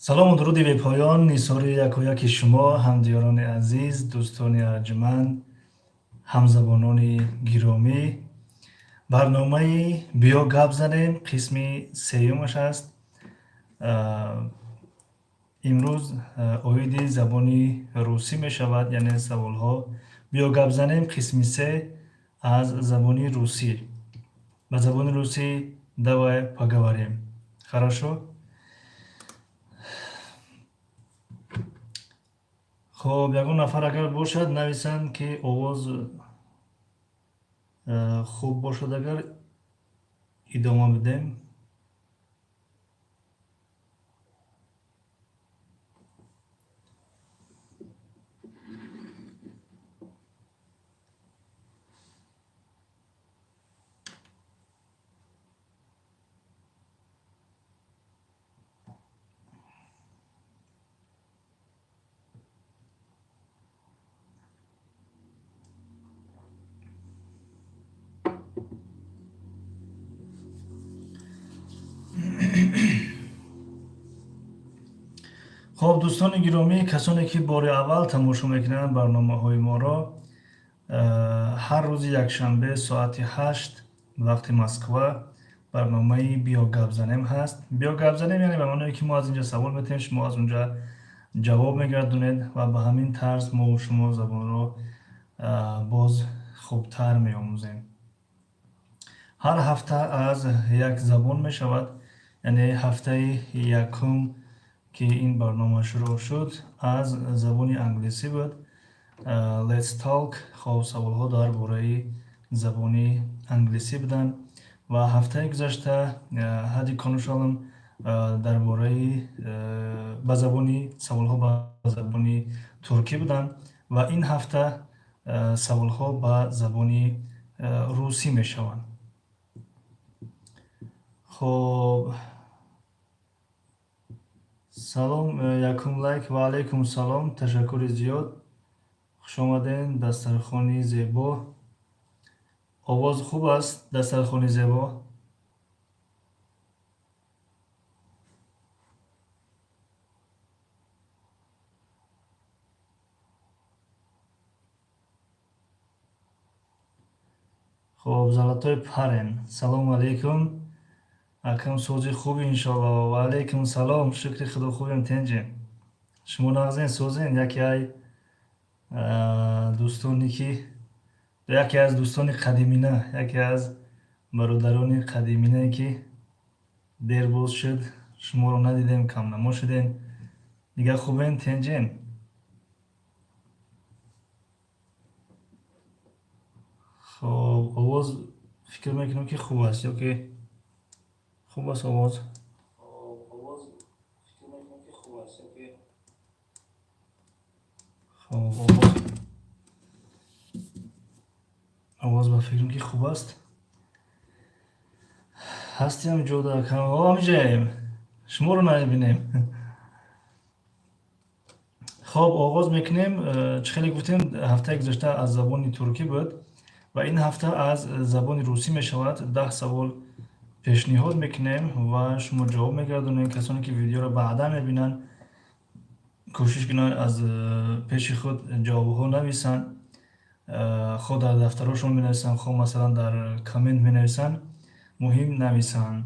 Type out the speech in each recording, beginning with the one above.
салому дуруди бепоён нисори якояки шумо ҳамдиёрони азиз, дӯстони арҷманд, ҳамзабонони гиромӣ. барномаи биё гап занем қисми сеюмаш аст. имрӯз оиди забони русӣ мешавад, яъне саволҳо. биё гап занем қисми се аз забони русӣ. ба забони русӣ давай поговорим. Хорошо? хоб ягон нафар агар бошад нависанд ки овоз хуб бошад, агар идома бидем. хоб дӯстони гиромӣ, касоне ки бори аввал тамошо мекунанд барномаҳои моро, ҳар рӯзи якшанбе соати 8 вақти Москва барномаи биё гап занем ҳаст. биё гап занем яъне ба маъное ки мо аз инҷа савол метавонем, шумо аз унҷа ҷавоб мегардонед ва ба ҳамин тарз мо шумо забонро боз хубтар меомӯзем. ҳар ҳафта аз як забон мешавад, яъне ҳафтаи якум ки ин барнома шурӯъ шуд аз забони англисӣ буд. Let's Talk, хоб саволҳо дар бораи забони англисӣ буданд ва ҳафтаи гузашта ҳадди конушалм дар бораи ба забони саволҳо ба забони туркӣ буданд ва ин ҳафта саволҳо ба забони русӣ мешаванд. хоб салом, якум лайк. Ва алайкум салом, ташаккури зиёд. хушомадем. Дастархони зебо. овоз хуб аст. Дастархони зебо. хоб золотой парен. Салому алейкум. акам сози хуби иншоалло. Ва алейкум салом. Шукри худо хубем тенҷем. шумо нағзен созен. яке аз дӯстони қадимина, яке аз бародарони қадиминае ки дер боз шуд шуморо надидем, камнамо шудем. дига хубен тенҷем. خب آواز فکر میکنم که خوب است یا که خوب است آواز. خب آواز با فکرم که خوب است. هستی هم جدا کنم همجایم شما رو نمیبینیم. خب آغاز میکنیم. چخیلی گفتیم هفته گذشته از زبان ترکی بود و این هفته از زبان روسی میشود. 10 سوال پیشنهاد میکنیم و شما جواب میگردونید. کسانی که ویدیو رو بعدا میبینن کوشش کنن از پیش خود جواب ها نویسن، خود در دفترشون مینویسن، خود مثلا در کامنت مینویسن، مهم نویسن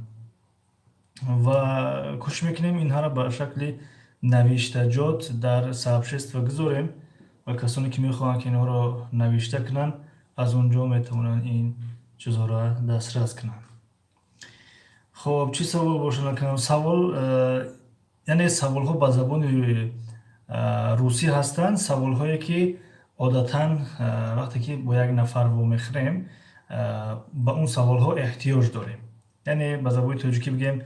و کوشش میکنیم اینها را به شکل نوشتجات در سابشست و گذاریم و کسانی که میخواهند که اینها را نوشته کنن از اونجا میتونن این چیزها را دسترس کنن. خب چی سوال باشه نکنم؟ سوال یعنی سوال ها با زبان روسی هستند. سوال هایی که عادتا وقتی که با یک نفر و میخریم با اون سوال ها احتیاج داریم. یعنی با زبان تاجیکی بگیم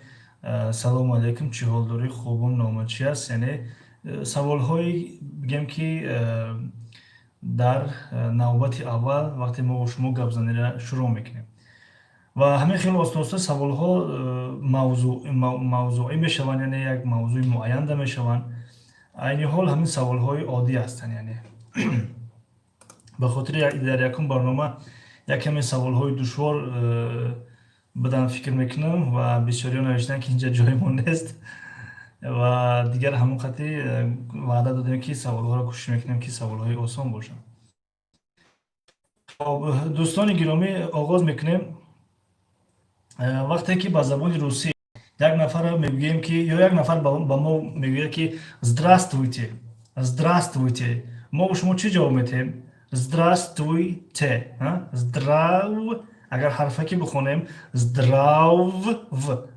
سلام علیکم، چی حال داری، خوبم، نامت چی است. یعنی سوال هایی بگیم که در نوبت اول وقتی ما با شما گپ زدن را شروع میکنیم و همین خیلی آسان سوال ها موضوعی میشوند، یعنی یک موضوع معین میشوند. عین حال همین سوال های عادی هستند. یعنی به خاطر در یکم برنامه یک کمی سوال های دشوار بدن فکر میکنم و بسیاری نوشتن که اینجا جایمون نیست و دیگر همون خطی وعده دادیم که سوال ها را کوشش میکنیم که سوال های آسان باشن. خب دوستان گرامی آغاز میکنیم. وقتی که با زبان روسی یک نفر میگوییم که یا یک نفر با ما میگوید که здравствуйте، здравствуйте، ما به شما چی جواب میتیم؟ здравствуйте. здраv اگر حرفی که بخونیم здрав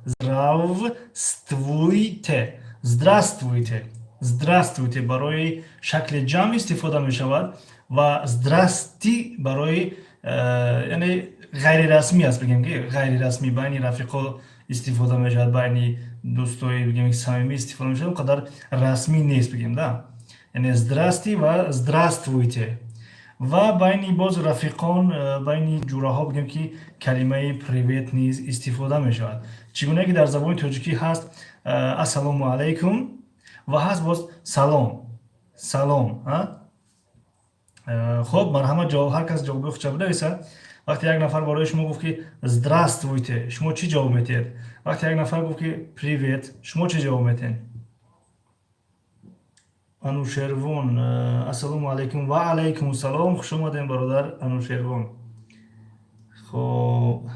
здравствуйте، здравствуйте، здравствуйте برای شکل جمع استفاده می شود و здрасти برای یعنی غیر رسمی است. بگیم که غیر رسمی بین رفیقا استفاده می شود، بین دوستای بگیم صمیمی استفاده می شود، قدر رسمی نیست بگیم ده. یعنی здрасти و здравствуйте و بین باز رفیقان بین جوره ها بگیم که کلمه پریویت نیز استفاده می شود. چگونه که در زبان تاجیکی هست السلام علیکم و هست باز سلام سلام. خب مرحمت جواب هر کس جواب خود بنویسه. وقتی یک نفر برای شما گفت که здравствуйте شما چی جواب میتید؟ وقتی یک نفر گفت که پریویت شما چی جواب میتین؟ انوشیروان السلام علیکم و علیکم السلام، خوش آمدین برادر انوشیروان. خب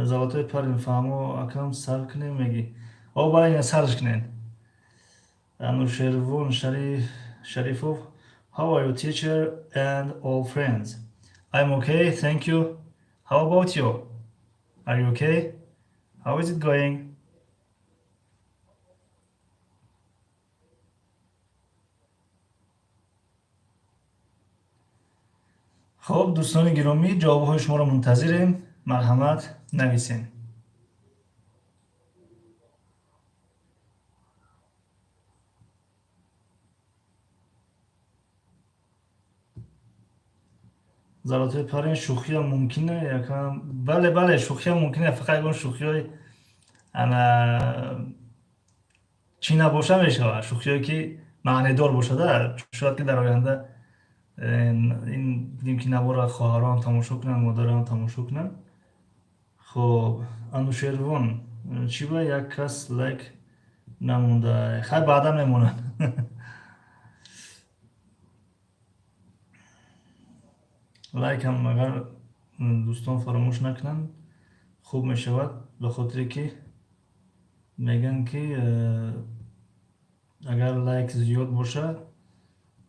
زبطای پرین فهمو اکرم سر کنیم میگی او برای این سرش کنین. انوشیروان شریفوف how are you teacher and all friends? I'm okay, thank you. How about you? Are you okay? How is it going? خب دوستان گرامی جواب های شما را منتظریم. مرحمت نویسین. زبطه پرین شوخی هم ممکنه یکم. بله شوخی هم ممکنه، فقط اون شوخی های چی نباشه میشه، شوخی هایی که معنی دار باشه. شاید که در آینده این دیدیم که نوار خواهران تماشا کنن، مادران تماشا کنن. خب انوشیروان چی با یک کس لایک نمونده، خیلی بعدا میمونن. لایک هم اگر دوستان فراموش نکنن خوب میشود، به خاطر که میگن که اگر لایک زیاد باشه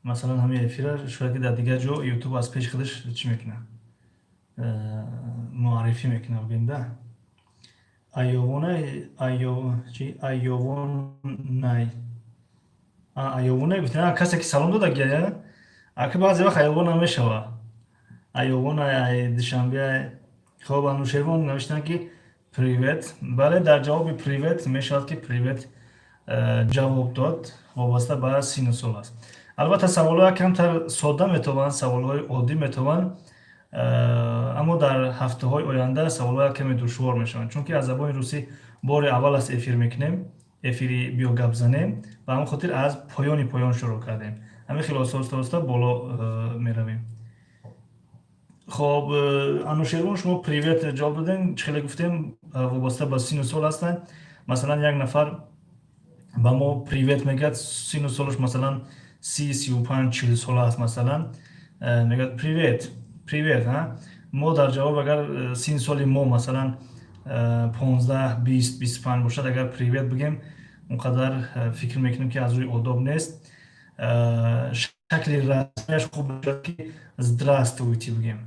مثلا همین افیره شاید که در دیگر جا یوتیوب از پیش خودش چی میکنه معرفی میکنه. بگیم ده ایوونه ایوونه گفتن کسی که سلام داده گیه аки баъзе вақт аёбон намешава. Аёбон душанбе хоб Анушервон навиштанд ки привет. Бале дар ҷавоби привет мешавад ки привет ҷавоб дод, вобаста ба сину сол аст. Албатта саволҳо якамтар содда метавонанд, саволҳои оддӣ метавонанд, аммо дар ҳафтаҳои оянда саволҳо якаме душвор мешаванд, чунки аз забони русӣ бори аввал аст эфир мекунем, эфири биё гап занем, ба ҳамин хотир аз поёни поён шурӯъ кардем. Ҳамин хело оста боло меравем. خب انوشیروان شما پریوت جواب دادین چه خیلی گفتیم وابسته با سین و سال هستن مثلا یک نفر با ما پریوت میگه سین و سالش مثلا 35-40 سال هست مثلا میگه پریوت ها ما در جواب اگر سین سالی ما مثلا 15-20-25 باشد اگر پریوت بگیم اونقدر فکر میکنیم که از روی آداب نیست شکلی رسمیش خوب باشد که здравствуйте بگیم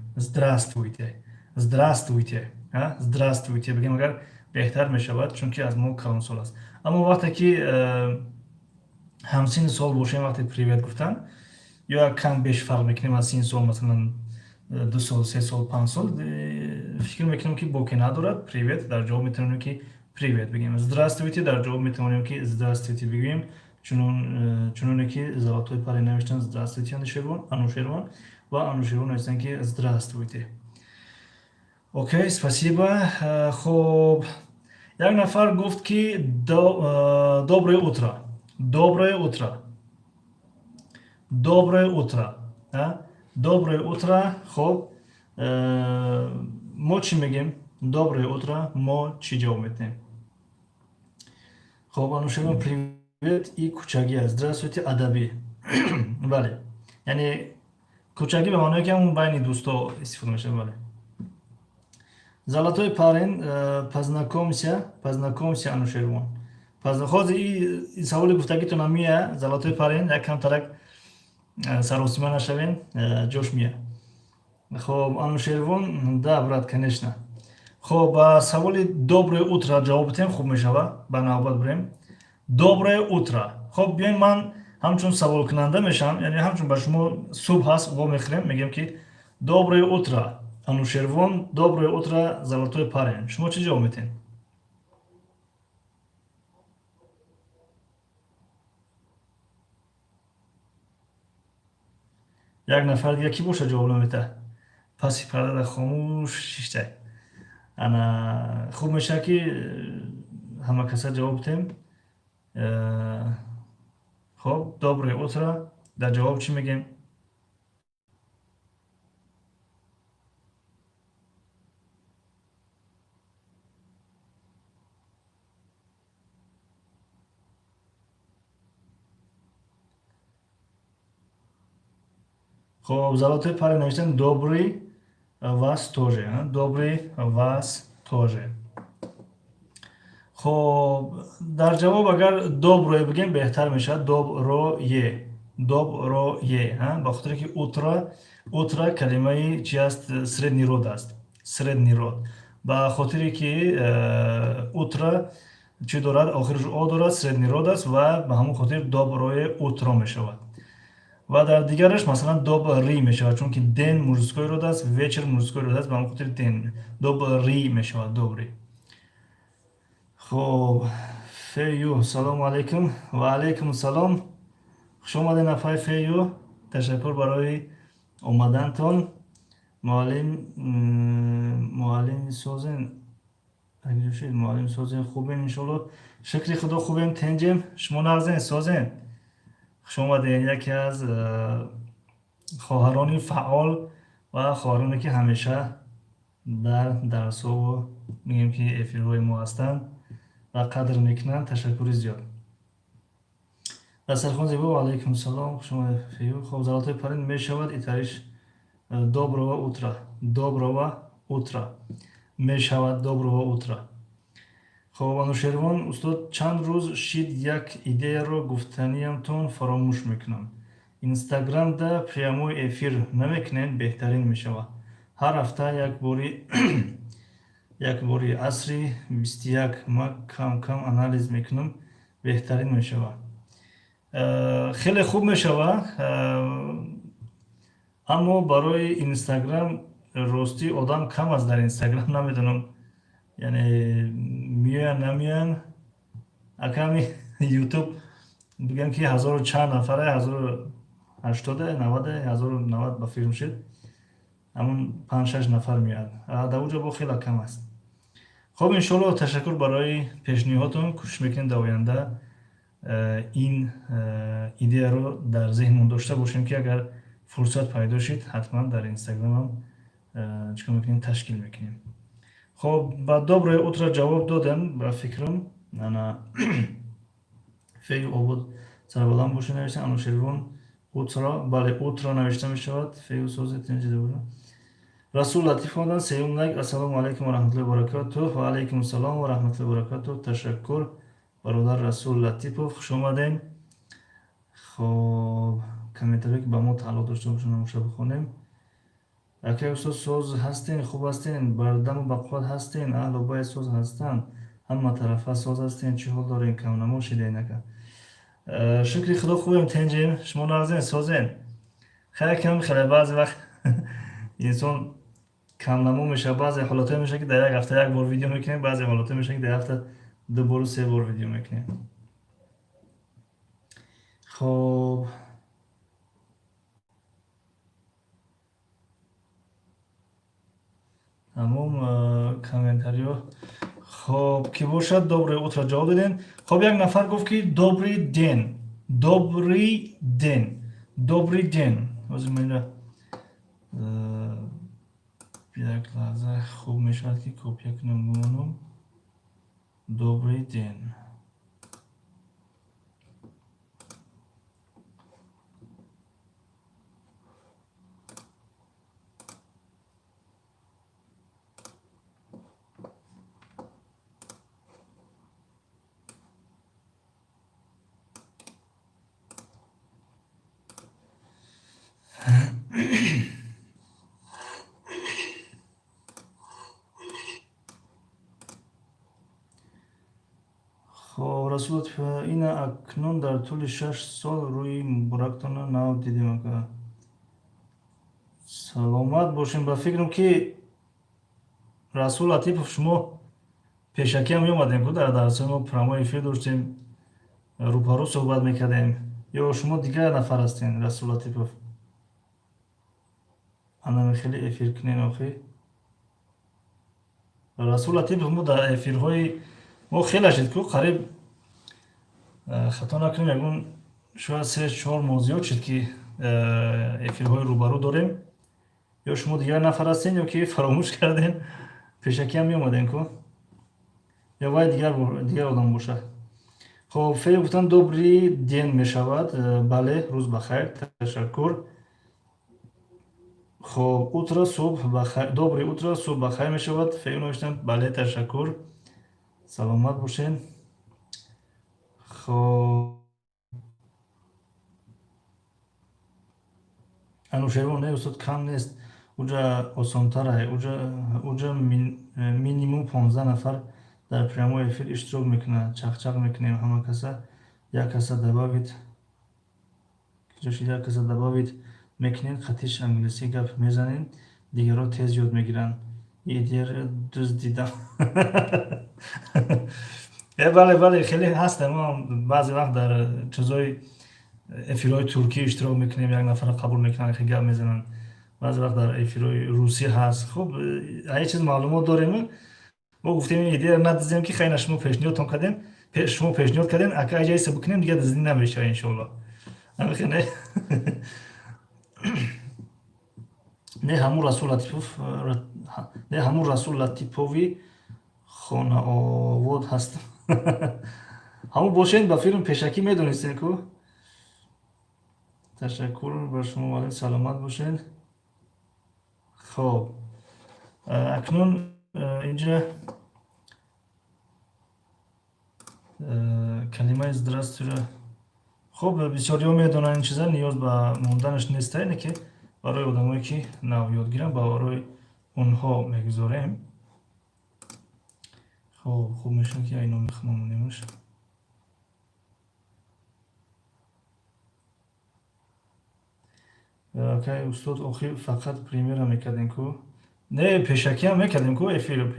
здравствуйте بگیم اگر بهتر میشود چون که از ما کلان سال است اما وقتی که همسین سال باشیم وقتی پریوت گفتن یا کم بیش فرق میکنیم از سین سال مثلا 2 سال 3 سال 5 سال فکر میکنیم که بوکی ندارد پریوت در جواب میتونیم که پریوت بگیم здравствуйте در جواب میتونیم که здравствуйте بگیم чуноне ки золотой паре навиштанд здравствуйте анушервон ва анушервон навиштанд ки здравствуйте. Окей, спасибо. Хоб як нафар гуфт ки доброе утро. Доброе утро. Хоб мо чӣ мегем? Доброе утро мо чӣ ҷавоб медиҳем? Хоб анушервон привет и кучаги. Здравствуйте, адаби. Бале. Яъне кучаги ба маънои ки ҳамон байни дӯсто истифода мешавад. Бале. Золотой парень, познакомься, Анушервон. Ҳозир ин саволи гуфтагитон ҳам мия, золотой парень, якам тарак саросима нашавен, ҷош мия. Хоб Анушервон, да, брат, конечно. Хоб ба саволи доброе утро ҷавоб дидем, хуб мешава, ба навбат бурем. Доброе утро. Хоб биёем ман ҳамчун саволкунанда мешавам, яъне ҳамчун ба шумо субҳ ҳаст вомехӯрем, мегем ки доброе утро Анушервон, доброе утро золотой парень. Шумо чӣ ҷавоб медиҳед? Як нафар дига кӣ боша ҷавоб намедиҳад? Паси парда хомӯш шиштай. Ана хуб мешавад ки ҳама каса ҷавоб дидем. Хоб доброе утро дар ҷавоб чӣ мегем? Хоб золотой парень навиштанд добрый вас тоже. Добрый вас тоже. خب در جواب اگر доброе بگیم بهتر میشه. доброе به خاطر که утро کلمه چی است؟ سредний род است. سредний род. به خاطر که утро چی دارد؟ آخرش آ دارد، سредний род است و به همون خاطر доброе утро میشود. و در دیگرش مثلا добрый میشود چون که دن мужской род است، вечер мужской род است، به همون خاطر دن добрый میشود. добрый. خب فیو سلام علیکم و علیکم السلام. خوش آمدین افای فیو. تشکر برای اومدنتون. معلم سازن معلم سازن خوبین انشالله. شکر خدا خوبیم تنجیم. شما نغزین سازن. خوش آمدین. یکی از خواهرانی فعال و خواهرانی که همیشه در درس و میگیم که افیرهای ما هستند و قدر میکنن. تشکر زیاد. دسترخوان زیبا و علیکم السلام. خوش آمدید فیو. خب زلاتای پرین میشود ایتریش доброго утра میشود. доброго утра. خب انوشیروان استاد چند روز شید یک ایده رو گفتنیمتون فراموش میکنم. اینستاگرام دا پریاموی افیر نمیکنین بهترین میشود. هر هفته یک باری عصری 21 ما کم анализ میکنم بهترین میشود. خیلی خوب میشود. аммо барои Инстаграм ростӣ одам кам аст дар Инстаграм, намедонам яъне меоян намеоян. Аками Ютуб бигем ки ҳазору чанд нафаре, 1080, 90, 1090 ба фикр мешид, ҳамон 5-6 нафар меояд. Дар оҷо бо хеле кам аст. хуб, иншоалло, ташаккур барои пешниҳодтон. Кӯшиш мекунем дар оянда ин идеяро дар зеҳнмон дошта бошем ки агар фурсат пайдо шид, ҳатман дар Инстаграмам чикор мекунем, ташкил мекунем. хуб, ба доброе утро ҷавоб додем ба фикрам. ана фею обод сарбаланд боша навиштем. Анушервон утро, бале, утро навишта мешавад. Фею созе тинҷида буд. Расул Латиф одан сеюм лайк. Ассалому алайкум ва раҳматуллоҳи ва баракатуҳ. Ва алайкум ассалом ва раҳматуллоҳи ва баракатуҳ. Ташаккур бародар Расул Латипов, хуш омадем. хуб, комментарие ки ба мо тааллуқ дошта бошанд намоша бихонем. Акай устоз соз ҳастин, хуб ҳастин, бардаму бақувват ҳастин, аҳлу байт соз ҳастанд, ҳама тарафа соз ҳастин, чӣ ҳол дорем, камнамо шиденака? Шукри худо хубем, тенҷем, шумо нағзен, созен. Хеле кам хеле баъзе вақт инсон камнамо мешавад, баъзе ҳолатҳое мешавад ки дар як ҳафта як бор видео мекунем, баъзе ҳолатҳое мешавад ки дар ҳафта 2 бору 3 бор видео мекунем. хуб, тамом комментариё. хуб, ки бошад, доброе утро ҷавоб додем. хуб, як нафар гуфт ки добрый ден, добрый ден, добрый ден. ҳозир ман як лаҳза хуб мешавад ки копия кунам гумонам. добрый ден. хуб, Расул Латиф, ина акнун дар тӯли 6 сол рӯи муборактонро нав дидем. Саломат бошем. Ба фикрам ки Расул Латипов, шумо пешакӣ ҳам меомадем ку дар дарсҳои мо прямой эфир доштем, рӯпарӯ суҳбат мекардем, ё шумо дигар нафар ҳастен? Расул Латипов, ана хеле эфир кунен охи. Расул Латипов, мо дар эфирҳои мо хеле шид ку қариб, хато накунем, ягон шояд 3-4 моҳ зиёд шид ки эфирҳои рӯбарӯ дорем. ё шумо дигар нафар ҳастен, ё ки фаромӯш кардем. Пешакӣ ҳам меомадем ку, ё вай дигар одам бошад. хуб, фею гуфтан добрый ден мешавад. Бале, рӯз бахайр, ташаккур. хуб, утро субҳ бахайр, доброе утро, субҳ бахайр мешавад. Фею навиштам, бале, ташаккур. Саломат бошен. хуб, анушервон, не устод, кам нест, уҷа осонтарае. Уҷа минимум 15 нафар дар прямой эфир иштирок мекунад. Чақчақ мекунем, ҳама каса як каса добавид мекунед, қатиш англисӣ гап мезанед, дигарро тез ёд мегиранд. Идеяро дуст дидам. Бале, хеле ҳастам. Мо баъзе вақт дар чизои эфирҳои туркӣ иштирок мекунем, як нафарро қабул мекунанд, хеле гап мезананд. баъзе вақт дар эфирҳои русӣ ҳаст. хуб, ҳар чиз маълумот дорем. мо гуфтем ин идеяро надиздем ки хайна шумо пешниҳодтон кардем, шумо пешниҳод кардем, ака аҷайса бикунем, дигар диздӣ намешавад иншоалло. Ҳамихе не ҳамун Расул Латипови хонаовод ҳаст. ҳамун бошед, ба филм пешакӣ медонистем ку. Ташаккур ба шумо, вале саломат бошед. хуб, акнун инҷа калимаи здравствуйро, хуб, бисёриҳо медонанд ин чиза ниёз ба монданаш нест, ин ки барои одамое ки нав ёд гиранд, барои онҳо мегузорем. хуб мешавад ки айно мехонамонемаш. окей, устод охир фақат премьера мекардем ку. Не, пешакӣ ҳам мекардем ку эфир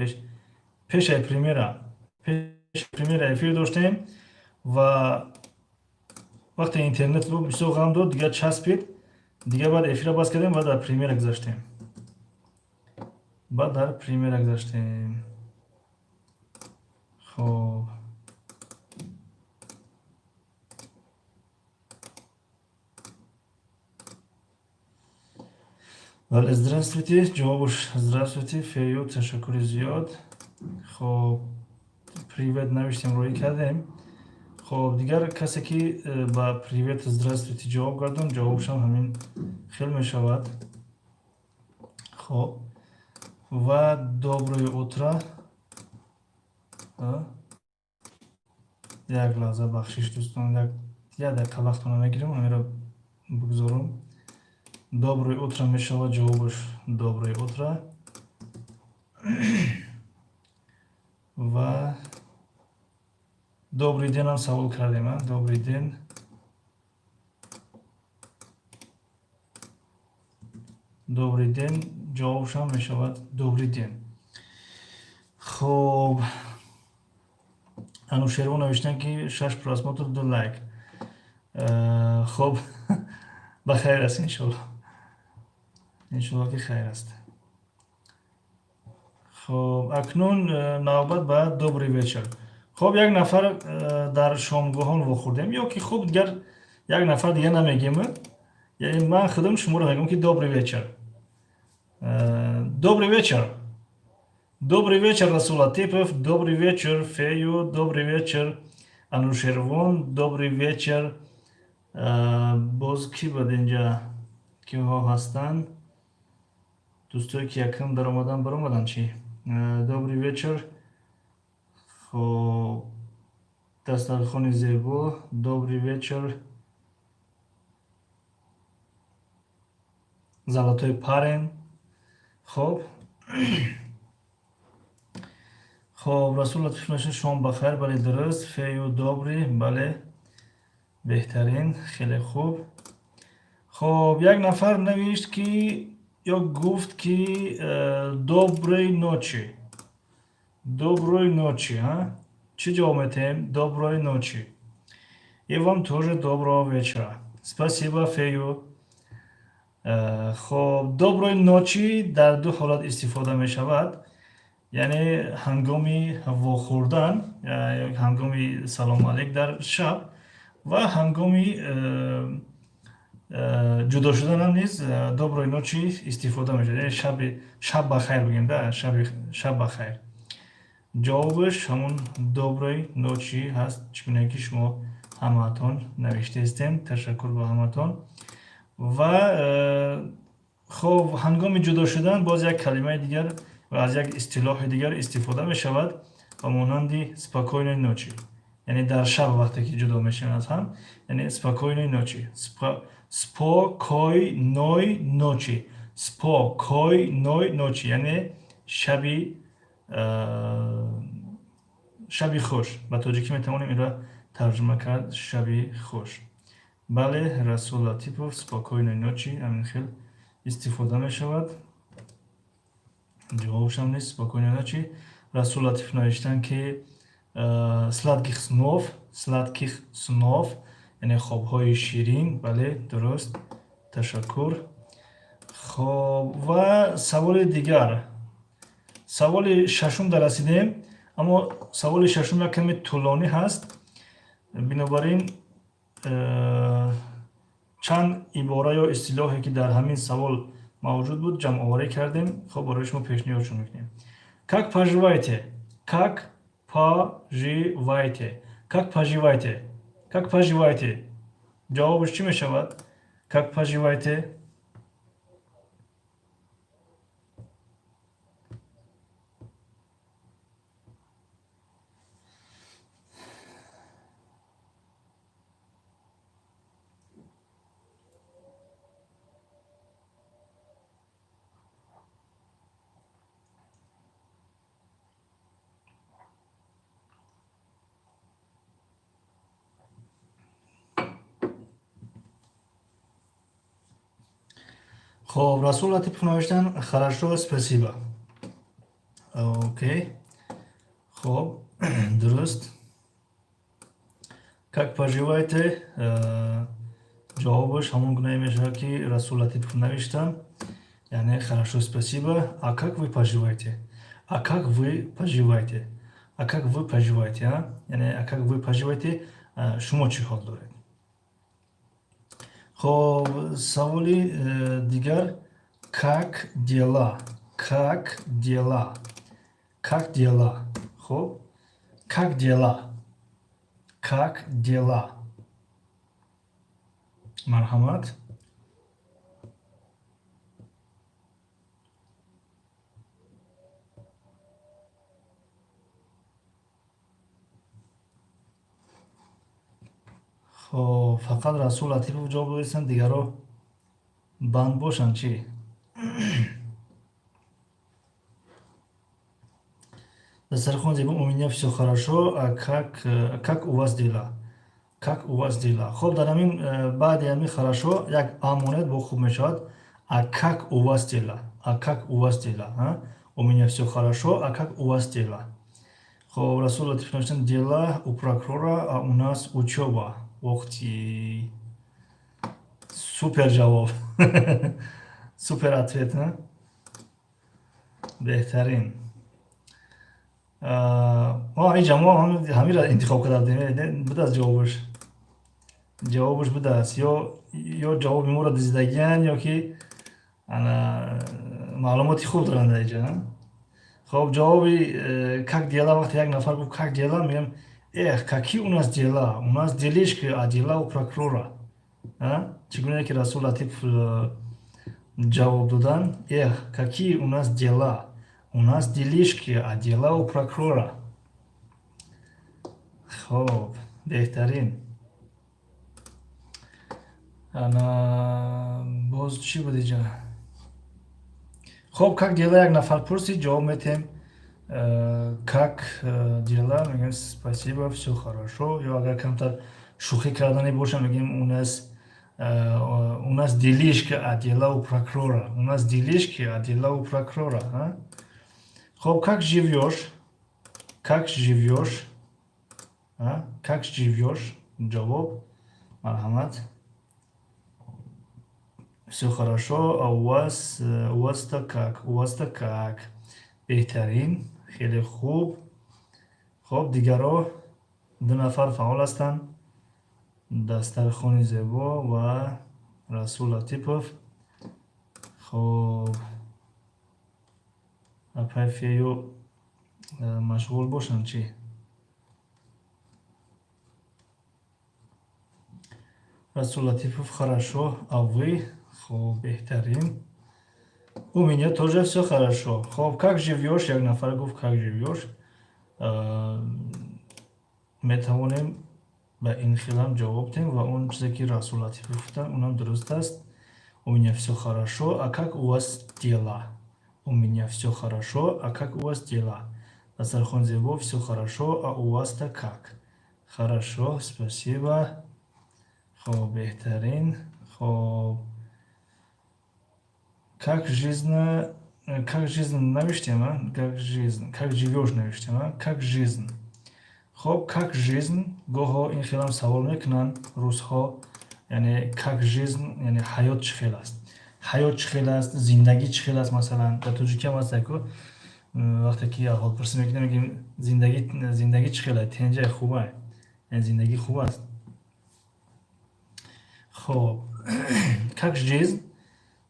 пешаи премьера. Пешаи премьера эфир доштем ва вақте интернет бисёр ғам дод, дигар часпид, дигар баъд эфира бас кардем ва дар премьера гузаштем. Хоб. Вале, здравствуйте. Ҷавоб уж здравствуйте. Фею, ташаккури зиёд. Хоб, привет навиштем, роӣ кардем. Хоб, дигар касе ки ба привет, здравствуйте ҷавоб гардон, ҷавобшам ҳамин хел мешавад. Хоб, ва доброе утро. Як лаҳза бахшиш дӯстон, як дақиқа вақтона мегирам, ҳамеро бигзорам. Доброе утро мешавад ҷавобаш доброе утро. Ва добрый ден ҳам савол кардем, добрый ден. Добрый ден ҷавобшам мешавад добрый ден. Хоб, Анушерво навиштан ки 6 просмотр 2 лайк. Хоб, ба хайр аст иншолло. Иншолло ки хайр аст. Хоб, акнун навбат ба добрый вечер. Хоб, як нафар дар шомгоҳон вохӯрдем, ё ки хуб дигар як нафар дигар намегем. Яъне ман худам шуморо мегӯям ки добрый вечер. Добрый вечер. Добрый вечер, Расул Латипов. Добрый вечер, Фею. Добрый вечер, Анушервон. Добрый вечер. Боз ки бад инҷа киҳо ҳастанд? Дӯстое ки якам даромадан баромадан чи? Добрый вечер. Хоб, Дастархони зебо. Добрый вечер. Золотой парень. Хоб. Хоб, Расул Латиф наша шом бахайр, бале дуруст. Фею добрый, бале беҳтарин, хеле хуб. Хоб, як нафар навишт ки ё гуфт ки доброй ночи. Доброй ночи, чӣ ҷавоб метаҳем? Доброй ночи. И вам тоже доброго вечера. Спасибо, Фею. Хоб, доброй ночи дар ду ҳолат истифода мешавад. Яъне ҳангоми вохӯрдан, ҳангоми салом алейк дар шаб ва ҳангоми ҷудо шудан ҳам низ доброй ночи истифода мешавад. Шаб бахайр бигем, шаб бахайр. ҷавобаш ҳамун доброй ночи ҳаст, чӣ гуна ки шумо ҳамаатон навиштаистем. Ташаккур ба ҳамаатон. Ва хоб, ҳангоми ҷудо шудан боз як калимаи дигар ва аз як истилоҳи дигар истифода мешавад ба монанди спокойной ночи. Яъне дар шаб вақте ки ҷудо мешавем аз ҳам, яъне спокойной ночи. Спокойной ночи. Спокойной ночи, яъне шаби хуш. Ба тоҷикӣ метавонем инро тарҷума кард, шаби хуш. Бале, Расул Латипов, спокойной ночи, ҳамин хел истифода мешавад. Ҷавобшам нест, спокойной ночи. Расул Латиф навиштанд ки сладких снов, яъне хобҳои ширин. Бале, дуруст. Ташаккур. Хоб, ва саволи дигар. Саволи шашум дар расидем, аммо саволи шашум як каме тӯлонӣ ҳаст. Бинобар ин чанд ибора ё истилоҳе ки дар ҳамин савол мавҷуд буд ҷамъоварӣ кардем. Хоб, барои шумо пешниҳодшон мекунем. Как поживаете? Как поживаете? Как поживаете? Как поживаете? ҷавобаш чӣ мешавад? Как поживаете? خب رسول لطیف نوشتن хорошо спасибо. окей. خب درست. как поживаете? جوابش همون گونه میشه که رسول لطیف نوشتن، یعنی хорошо спасибо. А как вы поживаете? А как вы поживаете? А как вы поживаете? یعنی а как вы поживаете شما چی حال دارید؟ خب سوالی دیگر как дела? как дела? как дела? خب как дела? как дела? مرحمت. خب فقط رسول لطیف رو جواب بایستن، دیگر رو بند باشن چی؟ دسترخوان زیبا у меня все хорошо, а как у вас дела? как у вас дела? خب در همین بعد همین хорошо یک амонет با خوب میشود. а как у вас дела? а как у вас дела? у меня все хорошо, а как у вас дела? خب رسول لطیف نوشتن дела у прокурора, а у нас учеба. وقتی سوپر جواب. سوپر ответ. بهترین. اینجا ما همین را انتخاب کردیم. بده از جوابش بده است، یا جواب مورد زیدگیان یا که معلوماتی خوب دارند اینجا. خب جوابی как дела وقتی یک نفر گفت как дела میگم какие у нас дела? у нас делишки, а дела у прокурора. چگونه که رسول لطیف جواب دادن какие у нас дела? у нас делишки, а дела у прокурора. خب بهترین. باز چی بود اینجا؟ خب как дела یک نفر پرسید جواب میتیم как дела میگیم спасибо, все хорошо. یا اگر کمتر شوخی کردنی باشه میگیم у нас делишки, а дела у прокурора. у нас делишки, а дела у прокурора. خب как живешь? как живешь? как живешь? جواب مرحمت. все хорошо, а у вас-то как? у вас-то как? بهترین. خیلی خوب. خب دیگرها دو نفر فعال هستند، دسترخوان زیبا و رسول لطیپوف. خب اپایفیو مشغول باشن چی؟ رسول لطیپوف хорошо, а вы? خب بهترین. у меня тоже все хорошо. خب как живешь? یک نفر گفت как живешь. میتوانیم به این خیلم جواب دهیم و اون چیزی که رسول لطیف گفتن اونم درست است. у меня все хорошо, а как у вас дела? у меня все хорошо, а как у вас дела? دسترخوان زیبا все хорошо, а у вас-то как? хорошо, спасибо. خب بهترین. خب как жизнь نوشتیم. как живешь نوشتیم. как жизнь. خب как жизнь گاهی این خیلی هم سوال میکنن روزها، یعنی как жизнь یعنی حیات چه خیلی است، حیات چه خیلی است، زندگی چه خیلی است. مثلا در توجیه هم هست که وقتی که حال پرسی میکنیم میگیم زندگی چه خیلی است، تنجه خوبه، یعنی زندگی خوب است. خب как жизнь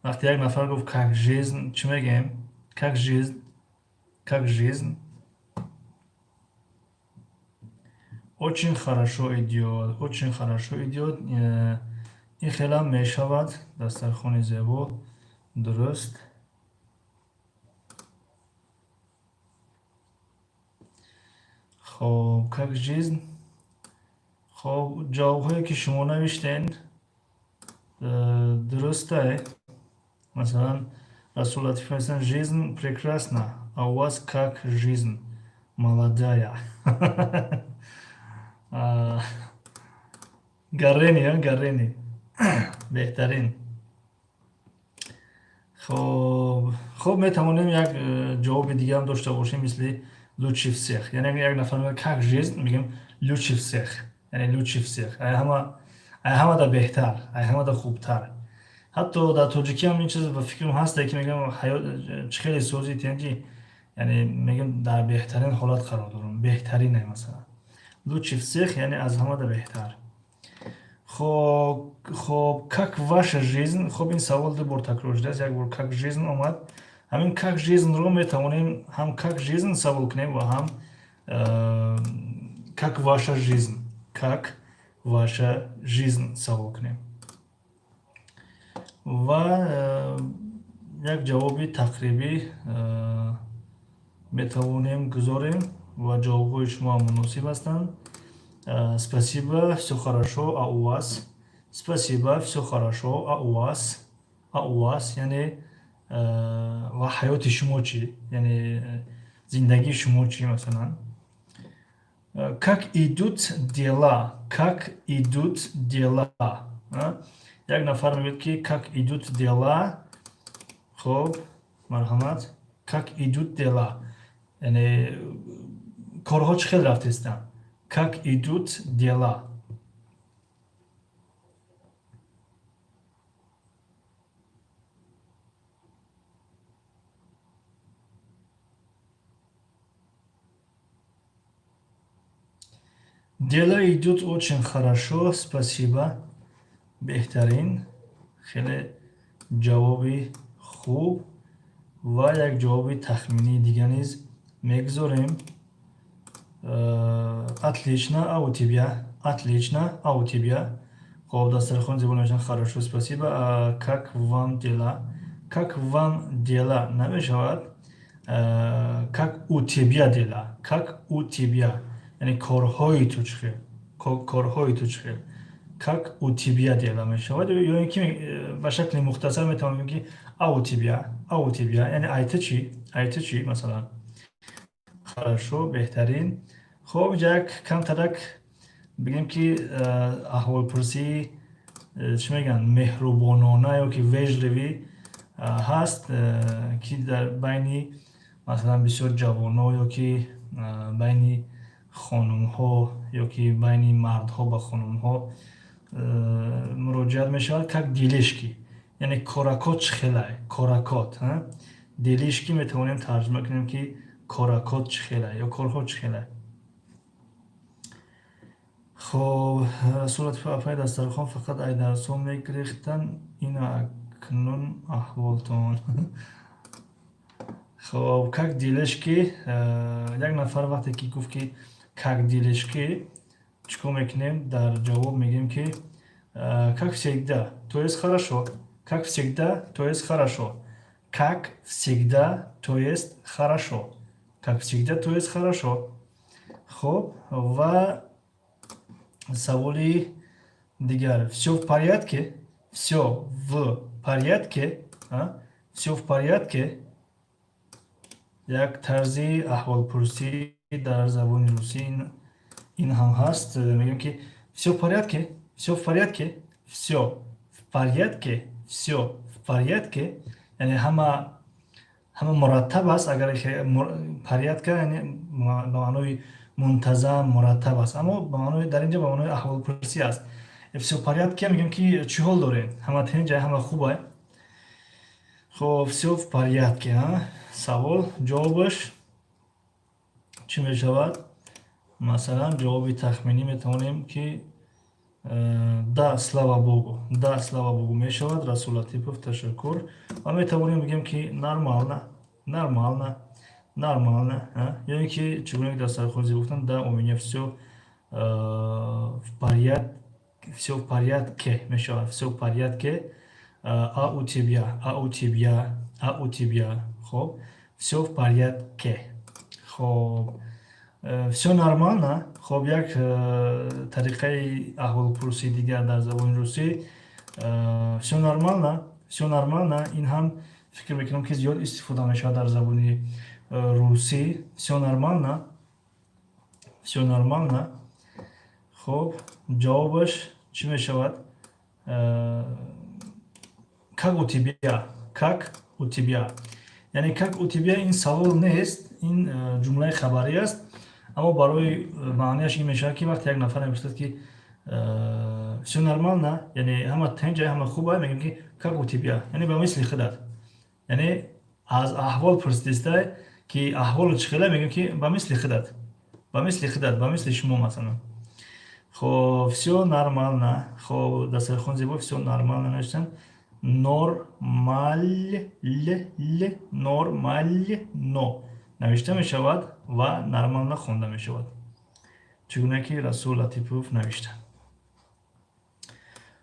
وقتی یک نفر گفت как жизнь چی میگیم؟ как жизнь очень хорошо идет, очень хорошо идет. این خیلی هم میشود. دسترخوان زیبا درست. خب как жизнь. خب جوابهایی که شما نوشتین درسته. مثلا رسول لطیف نوشتن жизнь прекрасна, а у вас как жизнь? молодая. گرینی بهترین. خب метавонем як ҷавоби дигарам дошта бошем мисли лучший всех. Яъне як нафар мегӯяд как жизнь, мегӯем лучший всех. Яъне лучший всех. Ай ҳамада беҳтар, ай ҳамада хубтар. Ҳатто дар тоҷикӣ ҳам ин чиз ба фикрам ҳаста ки мегӯям ҳаёт чӣ хеле сӯзи тенҷи, яъне мегӯям дар беҳтарин ҳолат қарор дорам. Беҳтаринай масалан. Лучший всех яъне аз ҳамада беҳтар. Хоб как ваша жизнь? Хоб ин савол ду бор такрор шудааст. Як бор как жизнь омад. Ҳамин как жизньро метавонем ҳам как жизнь савол кунем ва ҳам как ваша жизнь. Как ваша жизнь савол кунем. Ва як ҷавоби тақрибӣ метавонем гузорем ва ҷавобҳои шумо муносиб ҳастанд. Спасибо, всё хорошо, а у вас? Спасибо, всё хорошо, а у вас? А у вас яъне ва ҳаёти шумо чӣ? Яъне зиндагии шумо чӣ масалан? Как идут дела? Как идут дела? Як нафар мегӯяд ки как идут дела. Хоб, марҳамат. Как идут дела? Яъне корҳо чӣ хел рафтаистанд? Как идут дела? Дела идут очень хорошо, спасибо. Беҳтарин. Хеле ҷавоби хуб. Ва як ҷавоби тахминии дигар низ мегузорем. Отлично, а у тебя? Отлично, а у тебя? Хоб, дастархон зебо навиштан хорошо, спасибо. Как вам дела? Как вам дела намешавад? Как у тебя дела? Как у тебя? Яъне корҳои ту чӣ хел? Корҳои ту чӣ хел? Как у тебя дела мешавад? Ё ин ки ба шакли мухтасар метавонем ки а у тебя, а у тебя, яъне ай ту чӣ? Ай ту чӣ масалан? Хорошо, беҳтарин. Хоб, як камтарак бигем ки аҳволпурсии чӣ мегӯянд меҳрубонона ё ки вежливӣ ҳаст, ки дар байни масалан бисёр ҷавонҳо ё ки байни хонумҳо ё ки байни мардҳо ба хонумҳо муроҷиат мешавад. Как делишки? Яъне коракот чӣ хелай? Коракот. Делишки метавонем тарҷима кунем ки коракот чӣ хелай ё корҳо чӣ хелай. خب صورت پای دسترخوان فقط ای درس ها میگریختن این اکنون احوالتون. خب как делишки. Як нафар вақте ки гуфт ки как делишки, чикор мекунем? Дар ҷавоб мегӯем ки как всегда, то есть хорошо. Как всегда, то есть хорошо. Как всегда, то есть хорошо. Как всегда, то есть хорошо. خب ва саволи дигар. Всё в порядке? Всё в порядке? Всё в порядке? Як тарзи аҳволпурсӣ дар забони русӣ ин ҳам ҳаст. Мегӯем ки всё в порядке? Всё в порядке? Всё в порядке? Всё в порядке? Яъне ҳама мураттаб аст. Агар порядка яъне ба маънои мунтазам мураттаб аст, аммо дар инҷа ба маънои аҳволпурсӣ аст. Всё в порядке мегӯем ки чӣ ҳол доред? Ҳама тинҷ, ҳама хубай? Хоб, всё в порядке. Савол, ҷавобаш чӣ мешавад? Масалан, ҷавоби тахминӣ метавонем ки да, слава богу. Да, слава богу мешавад. Расул Латипов, ташаккур. Ва метавонем бигем ки нормально, нормально, нормально. Ё ин ки чигуна ки дар сархӯзи гуфтам, да, у меня всё в порядке, всё в порядке мешавад. Всё в порядке. А у тебя, а у тебя, а у тебя. Хоб, всё в порядке. Хоб, всё нормально. Хоб, як тариқаи аҳволпурсии дигар дар забони русӣ. Всё нормально, всё нормально. Ин ҳам фикр мекунам ки зиёд истифода мешавад дар забони русӣ. Всё нормально, всё нормально. Хоб, ҷавобаш чӣ мешавад? Как у тебя? Как у тебя. Яъне как у тебя ин савол нест, ин ҷумлаи хабарӣ аст, аммо барои маънияш ин мешавад ки вақте як нафар мепурсад ки всё нормально, яъне ҳама тинҷ ҳама хуб ай, мегӯем ки как у тебя, яъне ба мисли худат, яъне аз аҳвол пурсидистай ки аҳволу чӣ хел ай, мегӯем ки ба мисли худат, ба мисли худат, ба мисли шумо масалан. Хоб всё нормально. Хоб дастархон зебо всё нормально навиштам. Нормально навишта мешавад ва нормально хонда мешавад. Чӣ гуна ки Расул Латипов навишта.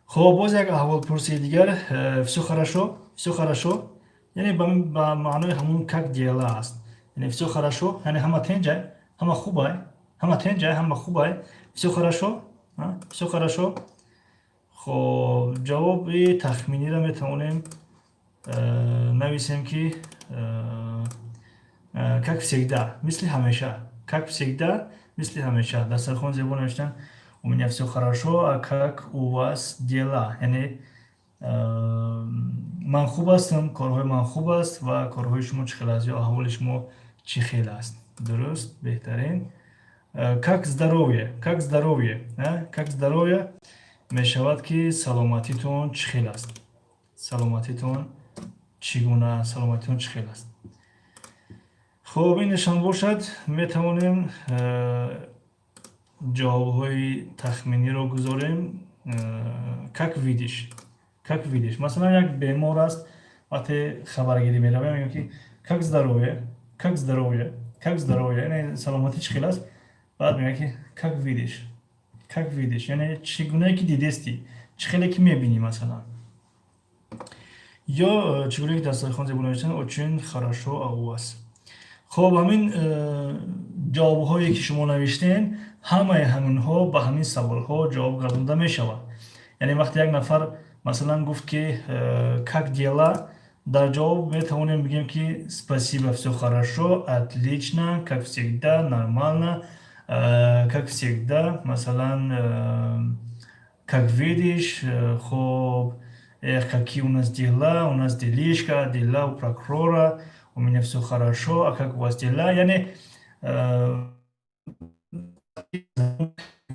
Хоб боз як аҳволпурсии дигар. Всё хорошо, всё хорошо, яъне ба маънои ҳамон как дела аст. Яъне всё хорошо, яъне ҳама тинҷ ай, ҳама хуб ай, ҳама тинҷ ай, ҳама хуб ай, всё хорошо, всё хорошо. хоб ҷавоби тахминиро метавонем нависем ки как всегда, мисли ҳамеша, как всегда, мисли ҳамеша. Дастархон зебо навиштан у меня всё хорошо, а как у вас дела, яъне ман хуб ҳастам, корҳои ман хуб аст ва корҳои шумо чӣ хел аст ё аҳволи шумо чӣ хел аст. Дуруст, беҳтарин. Как здоровье, как здоровье, как здоровье мешавад ки саломатитон чӣ хел аст, саломатитон чӣ гуна, саломатитон чӣ хел аст. хоб инашон бошад, метавонем ҷавобҳои тахминиро гузорем. Как видиш, как видиш, масалан як бемор аст, вақте хабаргирӣ меравем мегӯем ки как здоровье, как здоровье, как здоровье, яъне саломатӣ чӣ хел аст. Баъд мегӯяд ки как видиш, как видиш, яъне чӣ гунае ки дидисти, чӣ хеле ки мебинӣ масалан. ё чӣ гуна ки дастархон зебо навиштан очень хорошо а у вас. хоб ҳамин ҷавобҳое ки шумо навиштен, ҳамаи ҳаминҳо ба ҳамин саволҳо ҷавоб гардонида мешавад. Яъне вақте як нафар масалан гуфт ки как дела, дар ҷавоб метавонем бигӯем ки спасибо, всё хорошо, отлично, как всегда, нормально, как всегда, масалан как видишь, хоб, какие у нас дела, у нас делишка, дела у прокурора, у меня всё хорошо, а как у вас дела, яъне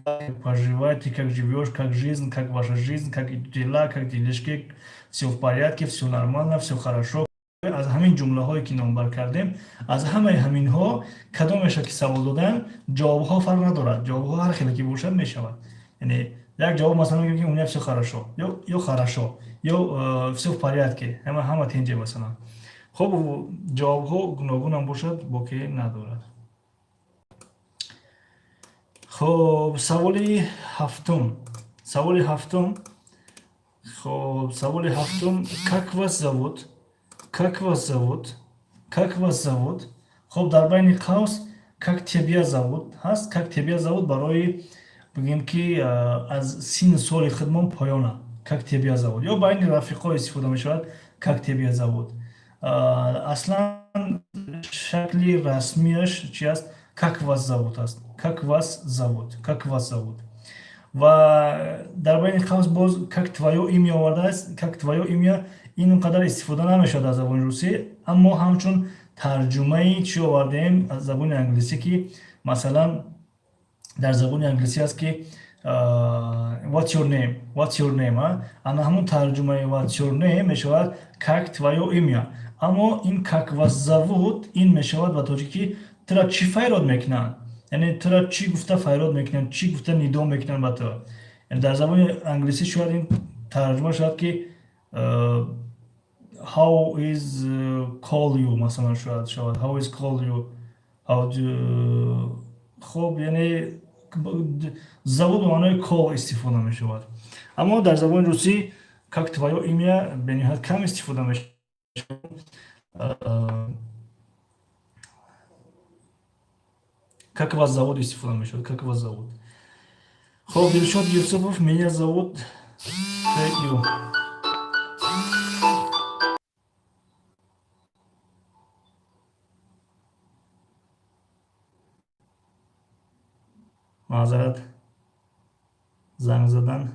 как поживаете, как живешь, как жизнь, как ваша жизнь, как дела, как делишки, всё в порядке, всё нормально, всё хорошо. аз ҳамин ҷумлаҳое ки номбар кардем, аз ҳамаи ҳаминҳо кадомеша ки савол додаем, ҷавобҳо фарқ надорад, ҷавобҳо ҳар хеле ки бошад мешавад. Яъне як ҷавоб масалан мегӯем ки у меня всё хорошо, ё хорошо, ё всё в порядке, ҳама тинҷе масалан. хоб ҷавобҳо гуногунам бошад, боки надорад. хоб саволи ҳафтум, саволи ҳафтум. хоб саволи ҳафтум. Как вас зовут, как вас зовут, как вас зовут. хоб дар байни қавс как тебя зовут ҳаст. Как тебя зовут барои бигӯем ки аз синну соли худмон поёна, как тебя зовут, ё байни рафиқо истифода мешавад, как тебя зовут. Аслан шакли расмияш чи аст, как вас зовут аст, как вас зовут, как вас зовут. ва дар байни қавс боз как твоё имя овардааст, как твоё имя ин он қадар истифода намешавад аз забони русӣ, аммо ҳамчун тарҷумаи чӣ овардаем аз забони англисӣ ки масалан дар забони англисӣ аст ки what's your name, what's your name, ана ҳамон тарҷумаи what's your name мешавад как твоё имя, аммо ин как вас зовут ин мешавад ба тоҷики тура чӣ файрод мекунанд, яъне тура чӣ гуфта файрод мекунанд, чӣ гуфта нидо мекунанд ба ту. Яъне дар забони англисӣ шояд ин тарҷума шавад ки how is call you масалан шояд how is call you, how do. хоб яъне завод ба маънои call истифода мешавад, аммо дар забони русӣ как твоё имя бениҳоят кам истифода мешавад. Как вас зовут истифода мешавад, как вас зовут. хоб Дилшод Юсупов, меня зовут Ю. маъзарат занг задан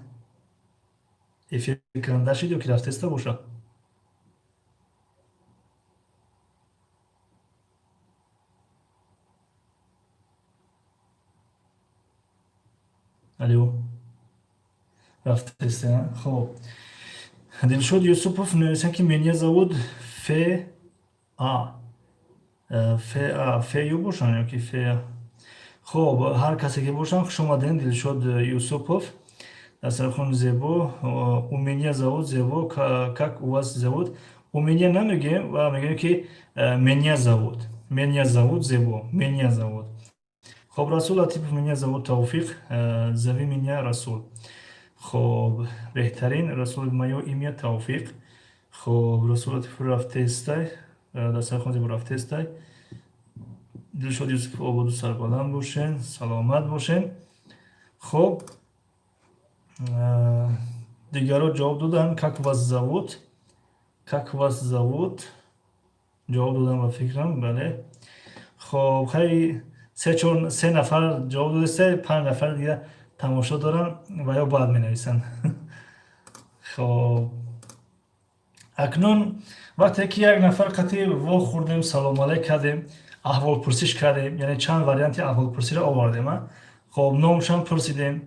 эфир кардан дар шид ё ки дар теста бошад. алло, рафтеста. Хоб Дилшод Юсупов нависен ки меня зовут Ф.А. Фею бошан ё ки Фея. Хоб ҳар касе ки бошан хуш омадем. Дилшод Юсупов. Дастархон Зебо. У меня зовут Зебо. Как у вас зовут? У меня намегем ва мегем ки меня зовут. Меня зовут Зебо. Меня зовут. Хоб Расул Латипов. Меня зовут Тауфиқ. Зови меня Расул. Хоб беҳтарин. Расул моё имя Тауфиқ. Хоб Расул Латипов рафтестай. Дастархон Зебо рафтестай. Дилшод Юсупов ободу сарбаланд бошен. Саломат бошен. Хоб дигаро ҷавоб додан. Как вас зовут? Как вас зовут? ҷавоб додан ва фикрам. Бале. Хоб хай се нафар ҷавоб додаста, 5 нафар дига тамошо доран ва ё баъд менависанд. Хоб акнун вақте ки як нафар қати во хӯрдем, салом алейк кардем, аҳволпурсиш кардем, яъне чанд варианти аҳволпурсиро овардем. Хоб номашон пурсидем.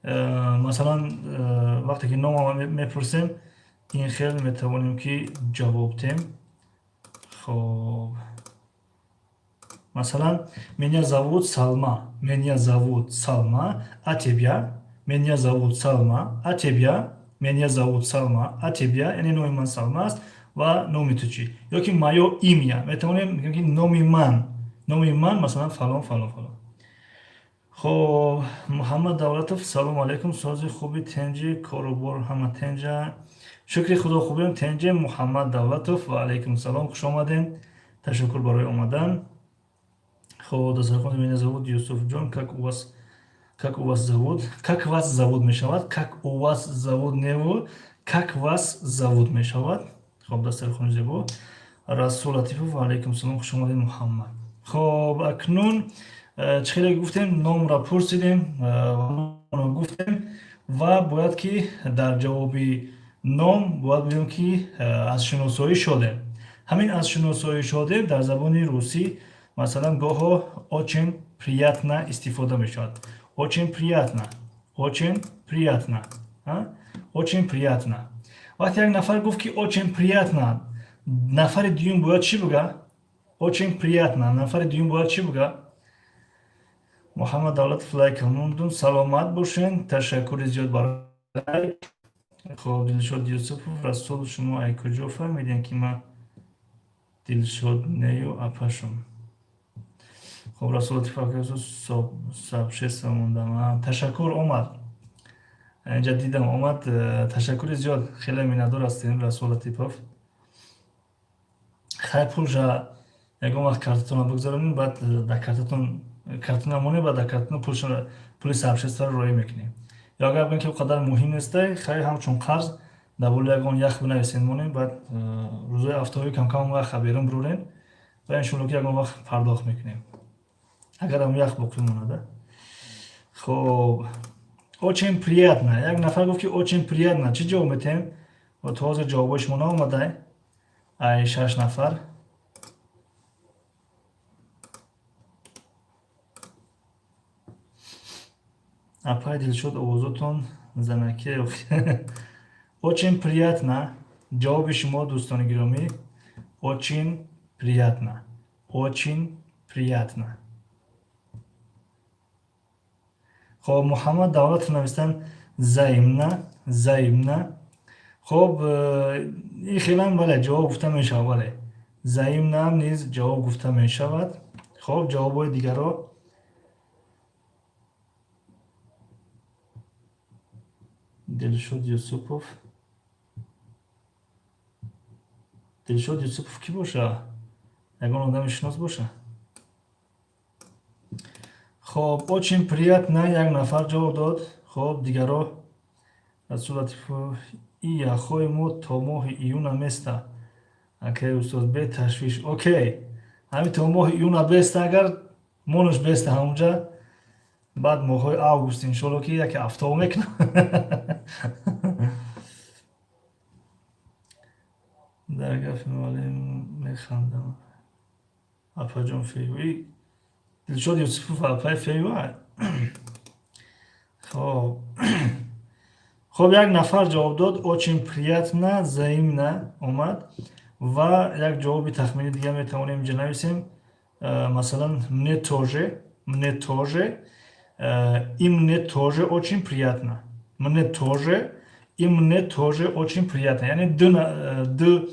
Масалан вақте ки номам мепурсем, ин хел метавонем ки ҷавоб дем. Хоб масалан меня зовут Салма. Меня зовут Салма. А тебя? Меня зовут Салма. А тебя? Меня зовут Салма. А тебя? Яъне номи ман Салма аст ва номи ту чӣ? Ё ки моё имя. Метавонем бигем ки номи ман. Номи ман масалан фалон фалон фалон. خب محمد دولتов سلام علیکم. سازی خوبی تنجی کاروبار همه تنجا. شکر خدا خوبیم تنجی. محمد دولتов و علیکم سلام. خوش آمدین. تشکر برای اومدن. خب دسترخوان меня зовут Юсуф Джон. Как у вас зовут? Как вас зовут мешавад? Как у вас зовут неву? Как вас зовут мешавад? خب дастархон зебо. Расул Латипов و علیکم سلام. خوش آمدین محمد. خب اکنون چه خیلی گفتیم نام را پرسیدیم و گفتیم و باید که در جوابی نام باید بگیم که از شناسایی شده. همین از شناسایی شده در زبان روسی مثلا گاه очень приятно استفاده می شود. очень приятно. очень приятно. очень приятно. وقتی یک نفر گفت که очень приятно، نفر دیون باید چی بگه؟ очень приятно. نفر دیون باید چی بگه؟ محمد دولتов лайк мондум. саломат бошен. ташаккури зиёд барои лайк. хоб Дилшод Юсупов. Расул шумо ай куҷо фаҳмидем ки ман Дилшод нею апашум? хоб Расул Латипов сабшеста мондам. ташаккур омад. инҷа дидам омад. ташаккури зиёд. хеле миннатдор ҳастем Расул Латипов. хай пулша ягон вақт картатонро бигзаронем, баъд дар картатон картина монем ва дар картина пули сабшестаро роӣ мекунем. ё агар бигӯем ки о қадар муҳим нестай, хай ҳамчун қарз дар боли ягон ях бинависем монем, баъд рӯзои ҳафтаҳои камкам вақт берун бирорем ва иншоалло ки ягон вақт пардохт мекунем, агарам ях боқӣ монада. хоб очень приятно. як нафар гуфт ки очень приятно. чӣ ҷавоб метем? ва то ҳозир ҷавобои шумо наомадай? ай 6 нафар. апай Дилшод овозотон занаке. очень приятно. ҷавоби шумо дӯстони гиромӣ очень приятно. очень приятно. хоб Муҳаммад Давлатов навистан заимна. заимна. хоб ин хелан бале ҷавоб гуфта мешавад. бале заимнаам низ ҷавоб гуфта мешавад. хоб ҷавобҳои дигаро Дилшод Юсупов. Дилшод Юсупов ки боша? ягон одами шинос боша? хоб очень приятно. як нафар ҷавоб дод. хоб дигаро Расул Латипов. и ахои мо то моҳи июна места. окей устоз бе ташвиш. окей ҳамин то моҳи июна беста. агар монуш беста ҳамунҷа баъд моҳҳои август иншоалло ки яке афтоҳо мекунам. дар гафи муаллим механдам. апаҷон феюӣ. Дилшод Юсупов апай феюа. خب خب یک نفر جواب داد очень приятно взаимно омад ва як ҷавоби тахмини дига метавонем инҷа нависем масалан мне тоже и мне тоже очень приятно мне тоже и мне тоже очень приятно яъне ду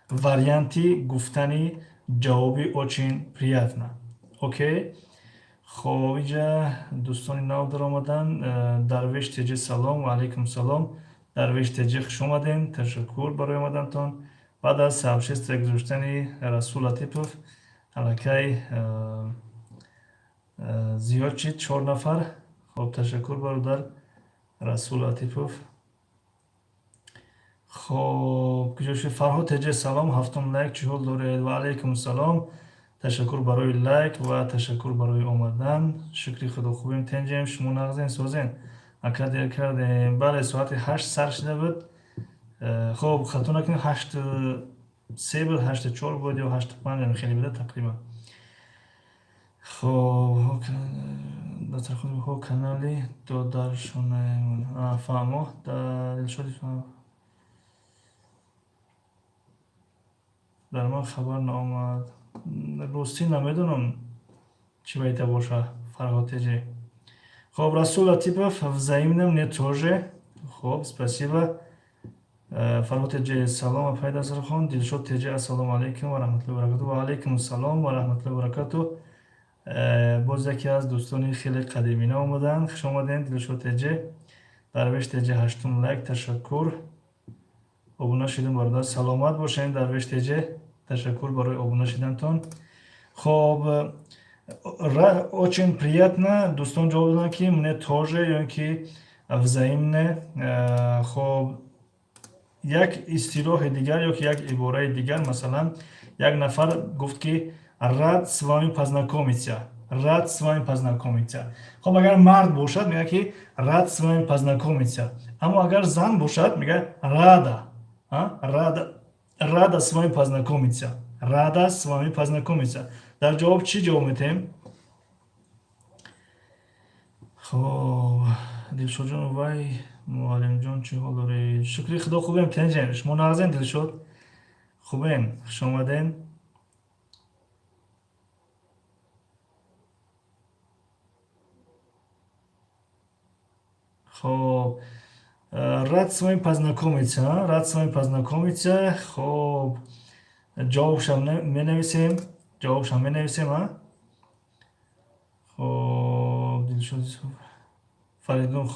варианти гуфтани ҷавоби очень приятно окей. خب اینجا دوستانی نو در آمدن درویش تیجی سلام و علیکم سلام درویش تیجی خوش آمدین تشکر برای آمدنتان بعد از سابشست گذاشتنی رسول لطیپوف علاکای زیاد چید 4 نفر خب تشکر برادر رسول لطیپوف خب کجاش فرهاد تیجی سلام هفتم لایک چی حال دارید و علیکم سلام تشکر برای لایک و تشکر برای آمدن شکری خدا خوبیم تنجیم شما نغزین سوزین اکادر کردیم بله ساعت 8 سر شده بود خب خطا نکنید 8 3 بود 8 4 بود یا 8 5 خیلی بوده تقریبا خب دستر خود بخواه کانالی دو درشونه فهمو در شدی فهمو در من خبر نامد русӣ намедонам чӣ байта боша фарҳотеҷи хоб расул латипов взаимно мне тоже хоб спасибо фарҳотеҷи салом апайда сархон дилшод теҷи ассалому алайкум ва раҳматуллоҳи ва баракату ва алайкум ассалом ва раҳматуллоҳи ва баракату боз яке аз дӯстони хеле қадимина омаданд хуш омадед дилшод теҷи дарвеш теҷи 8 лайк ташаккур обуна шидем бародар саломат бошед дарвеш теҷи ташаккур барои обуна шидантон хоб очень приятно дӯстон ҷавоб доданд ки мне тоже ё ки взаимне хоб як истилоҳи дигар ё ки як ибораи дигар масалан як нафар гуфт ки рад с вами познакомиться рад с вами познакомиться хоб агар мард бошад мегӯяд ки рад с вами познакомиться аммо агар зан бошад мегӯяд рада с вами познакомиться рада с вами познакомиться дар ҷавоб чӣ ҷавоб метем хоб дилшодҷон вай муаллимҷон чӣ ҳол доред шукри худо хубем тенҷем шумо нағзен дилшод хубем хуш омадем хоб рад с вами познакомиться рад с вами познакомиться хоб ҷавобшам менависем хоб дилшод фаридун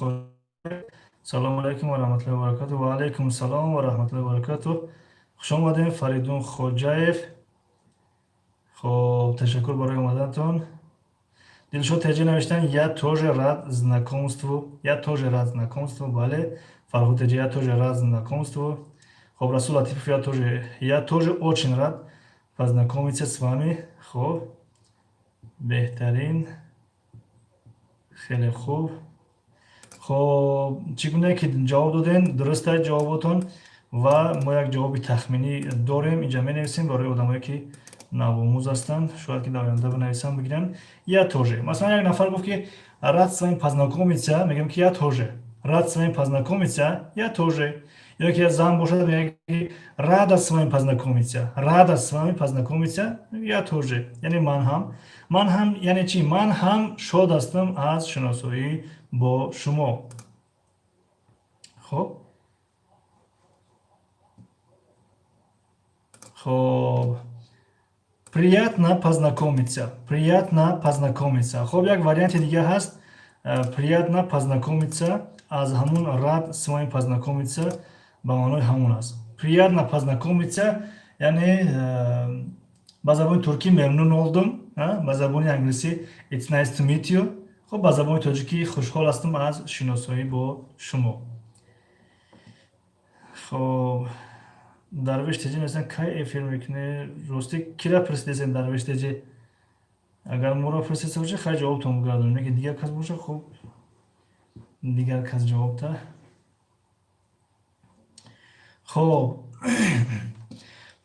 салому алайкум ва раҳматуллоҳи ва баракату ва алайкум салом ва раҳматуллоҳи ва баракату хуш омадем фаридун хоҷаев хоб ташаккур барои омадантон дилшод теҷи навиштан я тоже рад знакомству бале фарҳод теҷи я тоже рад знакомству хоб расул латипов я тоже очень рад познакомиться с вами хоб беҳтарин хеле хуб хоб чӣ гуне ки ҷавоб додем дуруста ҷавоботон ва мо як ҷавоби тахминӣ дорем инҷа менависем барои одамое ки навомӯз ҳастанд шояд ки дар оянда бинависанд бигиранд я тоже масалан як нафар гуфт ки рад с вами познакомиться мегӯям ки я тоже рад с вами познакомиться я тоже ё ки зан бошад мегӯяд ки рада с вами познакомиться я тоже яъне ман ҳам яъне чӣ ман ҳам шод ҳастам аз шиносоӣ бо шумо хоб приятно познакомиться хоб як варианти дига ҳаст приятно познакомиться аз ҳамун рад с вами познакомиться ба маънои ҳамун аст приятно познакомиться яъне ба забони туркӣ мемнун олдум ба забони англисӣ it's nice to meet you хоб ба забони тоҷикӣ хушҳол ҳастам аз шиносоӣ бо шумо хоб дарвеш теҷи месан кай эфир мекунӣ ростӣ кира пирсидесен дарвеш теҷи агар моро пирсиса боша хай ҷавобтон гардонем ки дигар кас боша хуб дигар кас ҷавобта хоб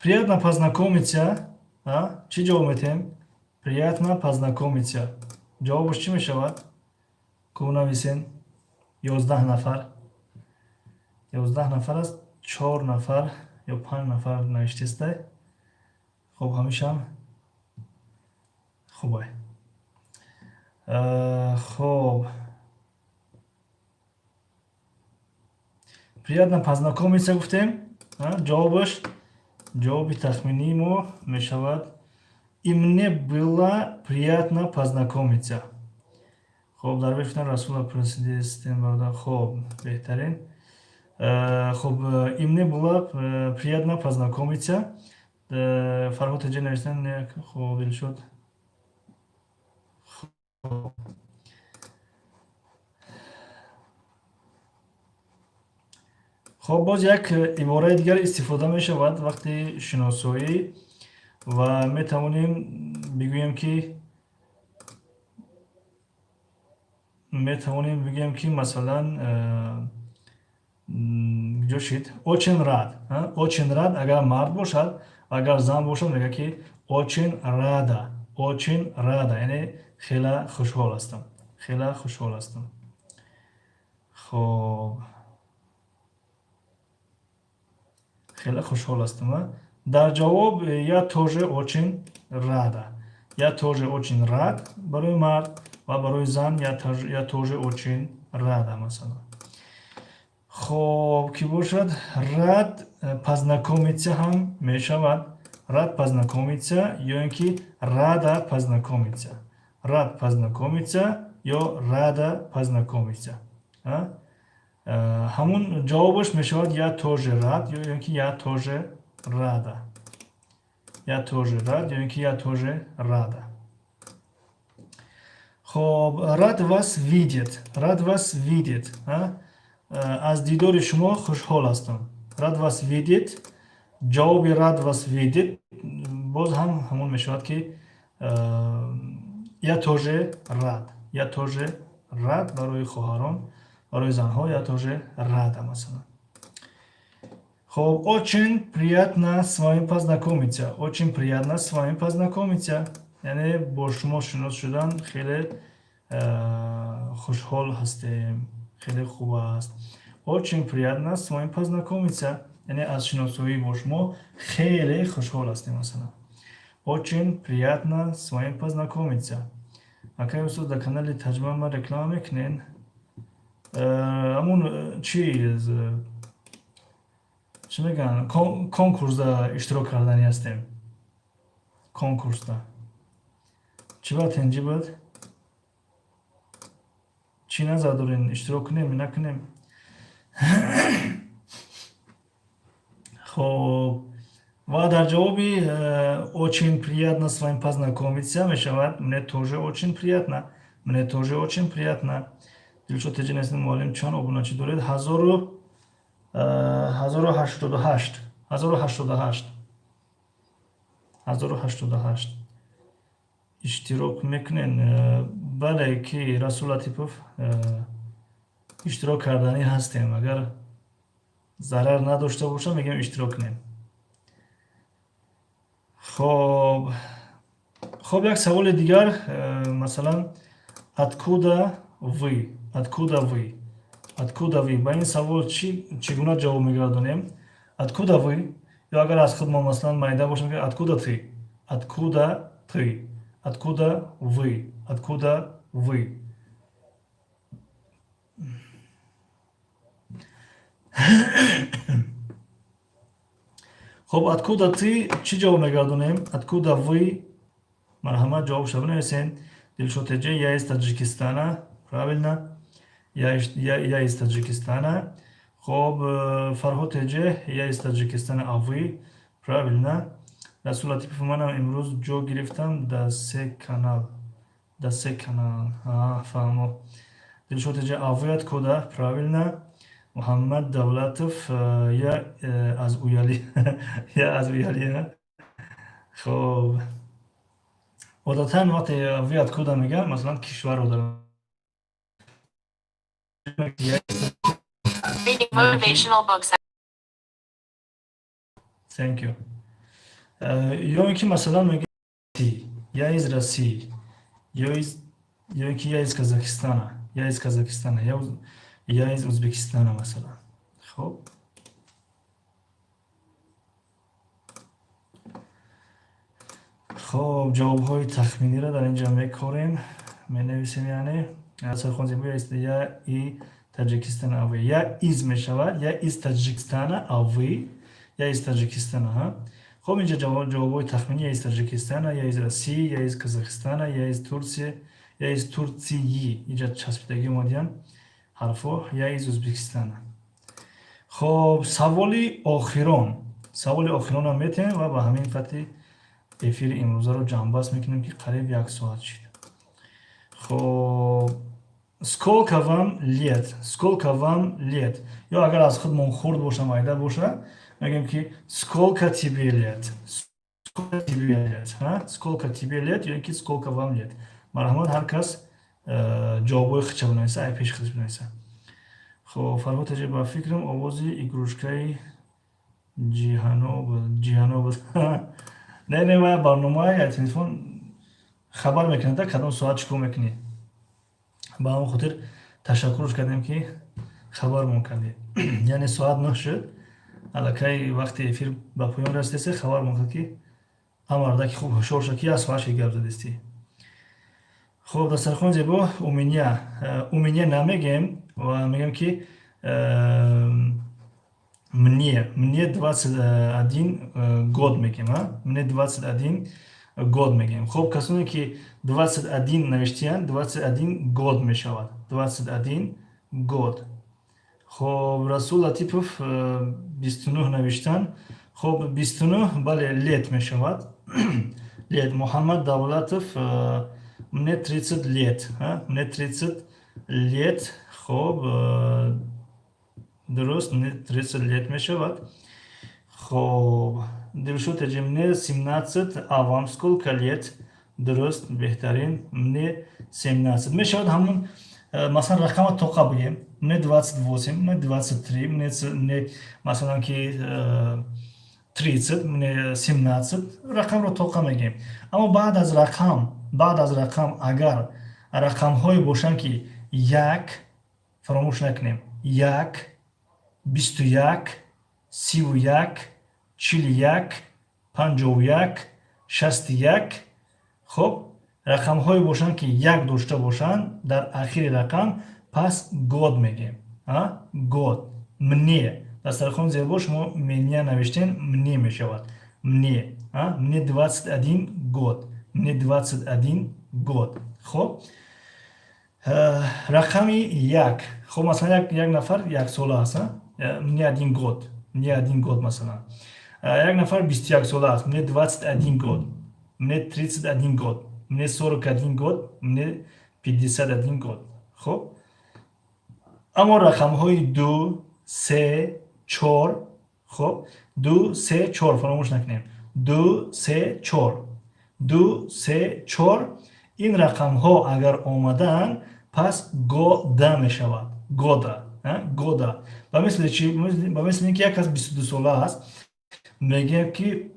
приятно познакомиться чӣ ҷавоб метем приятно познакомиться ҷавобаш чӣ мешавад кӯ нависен 11 нафар. 11 нафар аст. 4 нафар ё 5 нафар навиштестай. Хуб, ҳамишам хубай. Хуб. Приятно познакомиться гуфтем. Ҷавобаш, ҷавоби тахминии мо мешавад: и мне было приятно познакомиться. Хуб, дар вештан Расула просиди систем барда. Хуб, беҳтарин. Хуб, и мне было приятно познакомиться. Фарҳод эҷа навиштан як қобил шуд. хуб, боз як ибораи дигар истифода мешавад вақти шиносоӣ ва метавонем бигӯем ки масалан ҷошид очень рад. Очень рад агар мард бошад, агар зан бошад мегӯяд ки очень рада. Очень рада, яъне хела хушҳол ҳастам. Хела хушҳол ҳастам. Хуб, хела хушҳол ҳастам. Дар ҷавоб я тоже очень рада. Я тоже очень рад барои мард ва барои зан я тоже очень рада масалан. Хуб, ки бошад рад познакомиться ҳам мешавад. Рад познакомиться ё ин ки рада познакомиться. Рад познакомиться ё рада познакомиться. Ҳамун ҷавобаш мешавад я тоже рад ё ин ки я тоже рада. Я тоже рад ё ин ки я тоже рада. Хуб, рад вас видеть. Рад вас видеть. Аз дидори шумо хушҳол ҳастам. Рад вас видеть. ҷавоби рад вас видеть боз ҳам ҳамон мешавад ки я тоже рад. Я тоже рад барои хоҳарон, барои занҳо я тоже рада масалан. Хуб, очень приятно с вами познакомиться. Очень приятно с вами познакомиться. Яъне бо шумо шинос шудан хеле хушҳол ҳастем. Хеле хуб аст. Очень приятно с вами познакомиться. Яъне аз шиносоӣ бо шумо хеле хушҳол ҳастем масалан. Очень приятно с вами познакомиться. Акай устод дар канали таҷриба ма реклама мекунен. Ҳамун чӣ мегӯянд, конкурсда иштирок кардани ҳастем. Конкурсда чӣ бад ҳинҷӣ буд? Чӣ назар дорем, иштирок кунем накунем? Хуб, ва дар ҷавоби очень приятно с вами познакомиться мешавад мне тоже очень приятно. Мне тоже очень приятно. Дилшод эҷа нестем муаллим чанд обуначӣ доред? 1088 иштирок мекунен. Бале, ки Расул Латипов иштирок кардани ҳастем. Агар зарар надошта боша мегӯям иштирок кунем. Хуб, як саволи дигар, масалан откуда вы? Откуда вы? Откуда вы? Ба ин савол чӣ гуна ҷавоб мегардонем? Откуда вы? Ё агар аз худ мо масалан майда бошем ки откуда ты? Откуда ты? Откуда вы? Откуда вы? Хуб, откуда ты? Чӣ ҷавоб мегардонем? Откуда вы? Марҳамат, ҷавобшро бинависен. Дилшод эҷа я из Таҷикистана. Правильно. Я из Таджикистана. Хуб, Фарҳод эҷа я из Таджикистана. А вы? Правильно. Расул Латипов манам имрӯз ҷо гирифтам дар 3 канал. Дар 3 канал. Фаҳмо. Дилшод эҷа а вы откуда? Правильно. Муҳаммад Давлатов я аз Уяли. Я аз Уяли. Хуб. Одатан вақте вы откуда мегӯям, масалан кишварро дарам. Motivational books. Thank you. Ё ин ки масалан мегӯям я из России. Ё ин ки я из Казахистана. Я из Казахистана. Я из Узбекистана масалан. Хоб. خب جواب‌های تخمینی را در اینجا می‌کنیم. می‌نویسیم یعنی سرخوان‌زیبایی است یا ای تاجیکستان اوی یا ایز می‌شود یا ایز تاجیکستان اوی یا ایز تاجیکستان ها. خب اینجا جواب‌های تخمینی یا ایز تاجیکستان یا ایز روسیه یا ایز قزاقستان یا ایز ترکیه یا ایز ترکیه اینجا چسبیدگی مادیان حرف‌ها یا ایز ازبکستان. خب سوالی آخران هم می‌تونیم و با همین فتی ефири имрӯзаро ҷамъбаст мекунем ки қариб 1 соат шид. Хоб сколько вам лет ё агар аз худмон хурд боша майда боша мегӯем ки сколько тебе лет ё ки сколько вам лет. Марҳамат ҳар кас ҷавобҳои худша бинависа ай пеши худаш бинависа. Хоб Фарҳод таҷи ба фикрам овози игрушкаи ҷиҳанобад не ва барномаи телефон хабар мекунад кадом соат чӣ кор мекунӣ. Ба ҳамон хотир ташаккурш кардем ки хабармон кардӣ. Яъне соат 9 шуд аллакай вақти эфир ба поён расидест хабармон кард ки амарда ки хуб ҳушёр шуд ки аз соат ши гап задестӣ. Хуб дастархони зебо у меня намегем ва мегем ки мне 21 год мегем, мне 21 год мегем. Хоб касоне ки 21 навиштиян 21 год мешавад. 21 год. Хоб Расул Латипов 29 навиштан. Хоб 29 бале лет мешавад. Лет. Мухаммад Давлатов мне 30 лет. Мне 30 лет. Хоб дуруст мне 30 лет мешавад. Хоб Дилшод Эджи мне 17, а вам сколько лет? Дуруст, беҳтарин, мне 17. Мешавад ҳамон масалан рақама тоқа бигем. Мне 28, мне 23, мне масалан ки 30, мне 17 рақамро тоқа мегем. Аммо баъд аз рақам агар рақамҳое бошанд ки 1 фаромӯш накунем. 1 21 31 41 51 61 хоб рақамҳое бошанд ки 1 дошта бошанд дар ахири рақам пас год мегем. Год. Мне дастархони зебо шумо меня навиштен мне мешавад. Мне 21 год. Мне 21 год. Хоб рақами 1. Хоб масалан як нафар 1 сола аст. Мне 1 год. Мне 1 год масалан. Як нафар 21 сола аст. Мне 21 год. Мне 31 год. Мне 41 год. Мне 51 год. Хоб аммо рақамҳои 2 3 4 хоб 2 3 4 фаромӯш накунем. 2 3 4 2 3 4 ин рақамҳо агар омаданд пас года мешавад. Года. Ба мисли ки як кас 22 сола аст мегӯем ки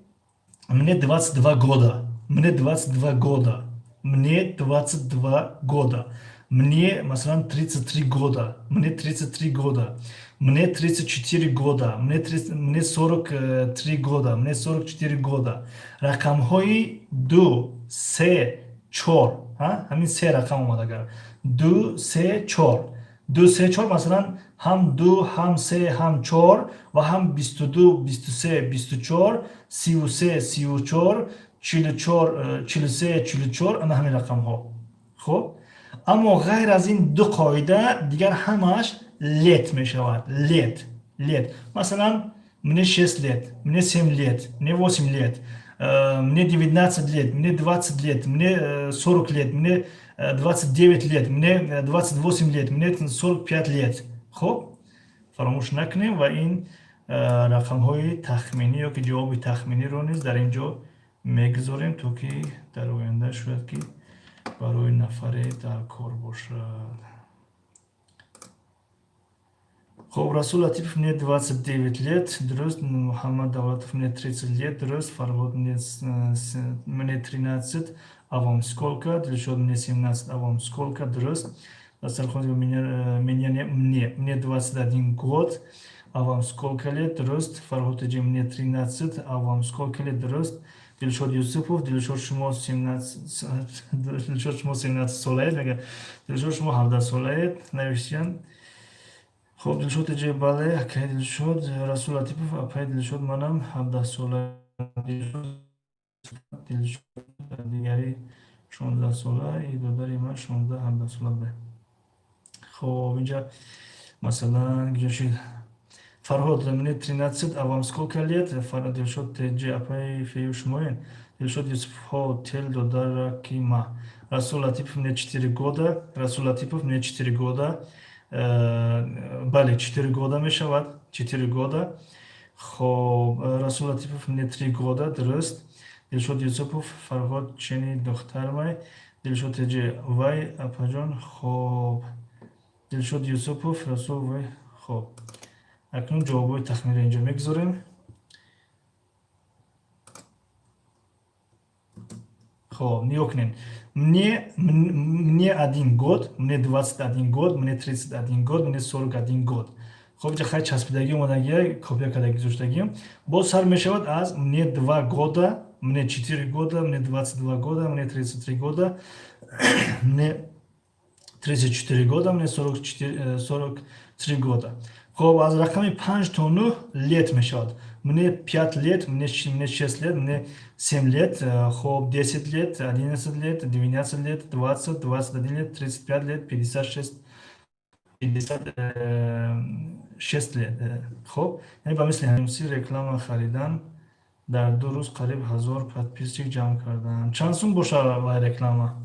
мне 22 года. Мне 22 года. Мне 22 года. Мне масалан 33 года. Мне 33 года. Мне 34 года. Мне 43 года. Мне 44 года. Рақамҳои 2 3 4 ҳамин се рақам омадагар 2 3 4 2 3 4 масалан ҳам 2 ҳам 3 ҳам 4 ва ҳам 22 23 24 33 34 44 43 44 ана ҳамин рақамҳо. хуб аммо ғайр аз ин ду қоида дигар ҳамааш лет мешавад. Лет масалан мне 6 лет, мне 7 лет, мне 8 лет, мне 19 лет, мне 20 лет, мне 40 лет, мне 29 лет, мне 28 лет, мне 45 лет. хуб фаромӯш накунем ва ин рақамҳои тахминӣ ё ки ҷавоби тахминиро низ дар ин ҷо мегузорем то ки дар оянда шояд ки барои нафаре дар кор бошад. Хоб Расул Латипов мне 29 лет, дуруст. Мухаммад Давлатов мне 30 лет, дуруст. Фарҳод мне 13, а вам сколько? Дилшод мне 17, а вам сколько? Дуруст. Расцелхоз мне 21 год, а вам сколько лет, рост? Фархот Эджи, мне 13, а вам сколько лет, рост? Дилшод Юсупов, Дилшод Шумо 17, Дилшод Шумо 17 солает, мега Дилшод Шумо 17 солает, навещен. خب دلشد جه باله که دلشد رسول لطیف اپای دلشد منم 17 ساله دلشد دیگری 16 ساله ای برادر من 16 17 ساله بوده. خب اینجا مثلا اینجا شد فرهاد мне 13, а вам сколько лет? Фарад Дилшод джи апай феюш моин. Дилшод Юсуф хо тел додара кима. Расул Латипов мне 4 года. Расул Латипов мне 4 года. Бале 4 года мешавад. 4 года. خب رسول لطیفов мне 3 года, درست. دلشد یوسفов فرهاد چنی دخترمای. دلشد جی وای اپاجان. خب دلشد یوسفов رسول وای. خب اکنون جوابای تخمیر اینجا میگذاریم. خب نیا کنین. мне 1 год, мне 21 год, мне 31 год, мне 41 год. خب اینجا خیلی چسبیدگی اومدگی کپیا کردگی گذاشتگیم. باز سر میشود از мне 2 года, мне 4 года, мне 22 года, мне 33 года, мне 34 года, мне 43 года. خب از رقم 5 تا 9 лет میشود. мне 5 лет, мне 6 лет, мне 7 лет, خب 10 лет, 11 лет, 12 лет, 20, 21 лет, 35 лет, 56 56 лет. خب یعنی با مثل همسی реклама خریدن در 2 روز قریب 1000 подписчик جمع کردن. چند سوم باشه وای реклама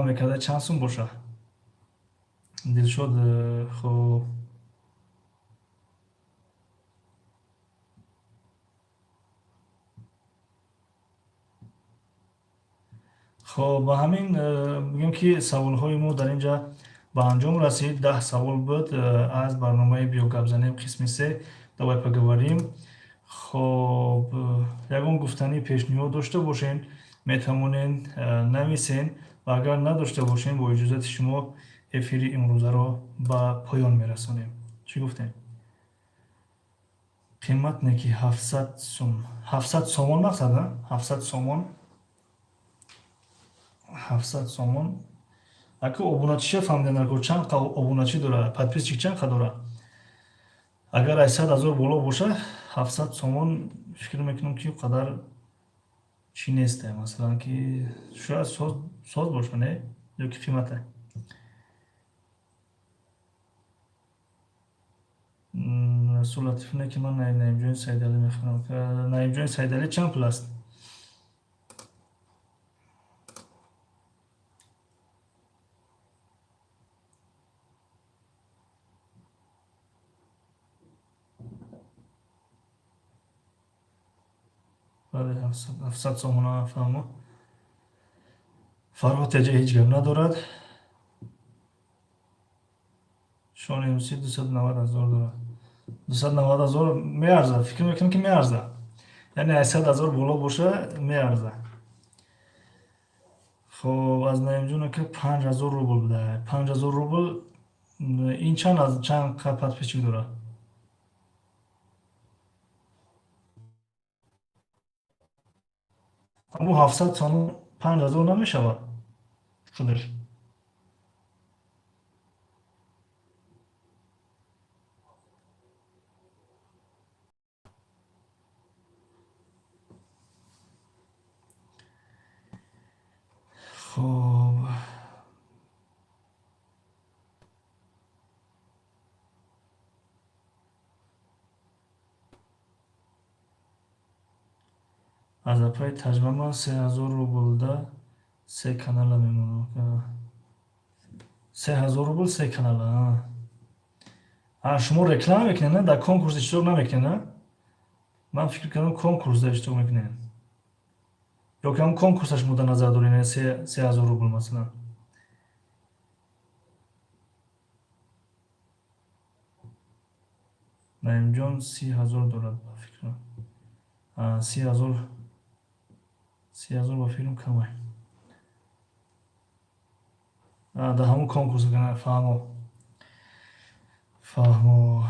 میکرده چند سوم باشه؟ دلشد خب خب با همین میگم که سوال‌های ما در اینجا به انجام رسید. 10 سوال بود از برنامه بیوگابزنی قسم 3. давай поговорим. خب یگان گفتنی پیشنهاد داشته باشین میتونین نویسین و اگر نداشته باشین با اجازت شما افیری امروزه رو به پایان میرسونیم. چی گفتین؟ قیمت نکی 700 سوم. 700 سومون مقصد 700 سومون 700 сомон. Ака обуначиша фаҳмида нагӯ чанд обуначӣ дора? Подписчик чанд қа дора? Агар 800 000 боло боша 700 сомон фикр мекунам ки қадар чӣ несте. Масалан ки шояд соз боша не? Ё ки қимате. Расул Латиф не ки ман Наимҷони Сайдалӣ мехонам. Наимҷони Сайдалӣ чанд пул аст? бале 700 сомон нафаҳмо. Фарҳод эҷа ҳеҷ гап надорад. шони имсӣ 290 000 дорад. 290 000 меарзад. Фикр мекунам ки меарзад. яъне 800 000 боло боша меарзад. خب از نعیمجون که 5000 روبل بوده. 5000 روبل این چند подписчик داره؟ اما 700 سوم 5000 نمیشود خودش. خب از اپای تجربه من 3000 روبل ده 3 کانال میمونه. 3000 روبل 3 کانال. شما реклама میکنین نه؟ در کنکورس اشتراک نمیکنین نه؟ من فکر کردم کنکورس در اشتراک میکنین. یا که هم کنکورسش مورد نظر دارین 3000 روبل مثلا. نعیمجان 30000 دارد فکر کنم. 30000 با فکرم کمه. дар ҳамун конкурс фаҳмо.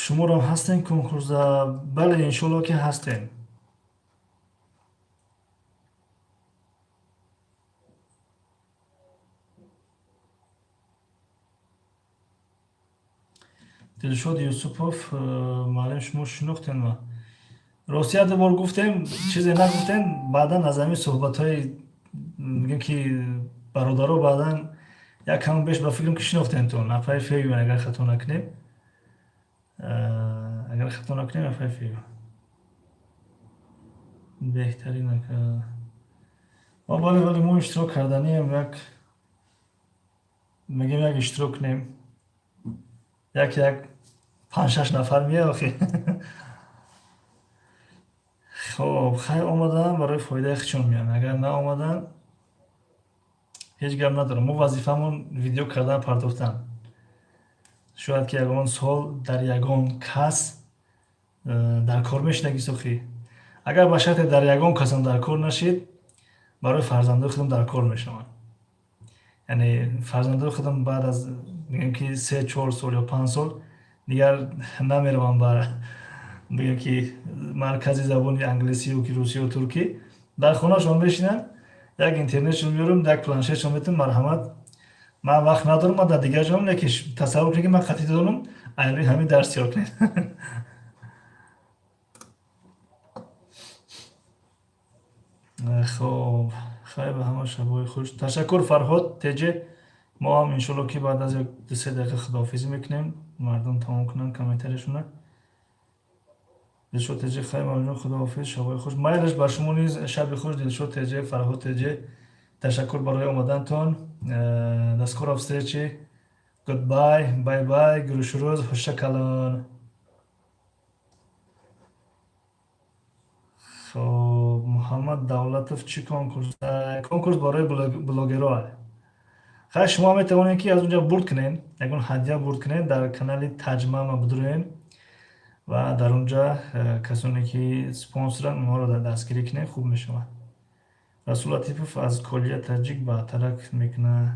Шуморо ҳастен конкурса? Бале, иншоалло ки ҳастем. Дилшод Юсупов, маълим шумо шинохтенма. Рости як бор гуфтем, чизе нагуфтем, баъдан аз ҳамин суҳбатҳои мегӯем ки бародаро баъдан як кам беш ба фикрам ки шинохтентон. Апай февимен агар хато накунем. Апай фев. Беҳтарин вале мо иштирок карданием, мегӯем як иштирок кунем. Як 5-6 нафар меяд охи. хоб, хай омадан барои фоидаи хичон меям. Агар наомадан ҳеҷ гап надорам. Мо вазифаамон видео кардан пардохтан. Шояд ки ягон сол дар ягон кас дар кор мешинагис охи. Агар ба шарте дар ягон касам дар кор нашид, барои фарзандои худам дар кор мешавам. Яъне фарзандои худам баъд аз мегӯем ки 3-4 сол ё 5 сол дигар намеравам ба мегӯем ки маркази забони англисӣ ё ки русӣ ё туркӣ. Дар хонашон мешинанд, як интернетшон меёрам, як планшетшон метавам. Марҳамат, ман вақт надорам, ман дар дигар ҷо некиш. Тасаввур кунед ки ман қатъи дорам, айнри ҳамин дарс ёд кунед. хоб, хай ба ҳама шабои хуш. Ташаккур Фарҳод Теҷе. Мо ҳам иншоалло ки баъд аз 2-3 дақиқа худоҳофизӣ мекунем. Мардум тамом кунанд комментарияшона. Дилшод Теҷе, хай мамнун, худоҳофиз, шабои хуш. Майлаш ба шумо низ шаби хуш. Дилшод Теҷе, Фарҳод Теҷе, ташаккур барои омадантон. До скорой встречи. Goodbye, bye bye, гурӯшурӯз, ҳошша калон. Хоб, Муҳаммад Давлатов чӣ конкурс? Конкурс барои блогеро. Хай шумо метавонед ки аз унҷа бурд кунед, ягон ҳадия бурд кунед, дар канали Таҷмама бидуред ва дар унҷа касоне ки спонсоранд онҳоро дастгирӣ кунед, хуб мешавад. Расул Латипов аз Колия Таҷик баътарак мекунад.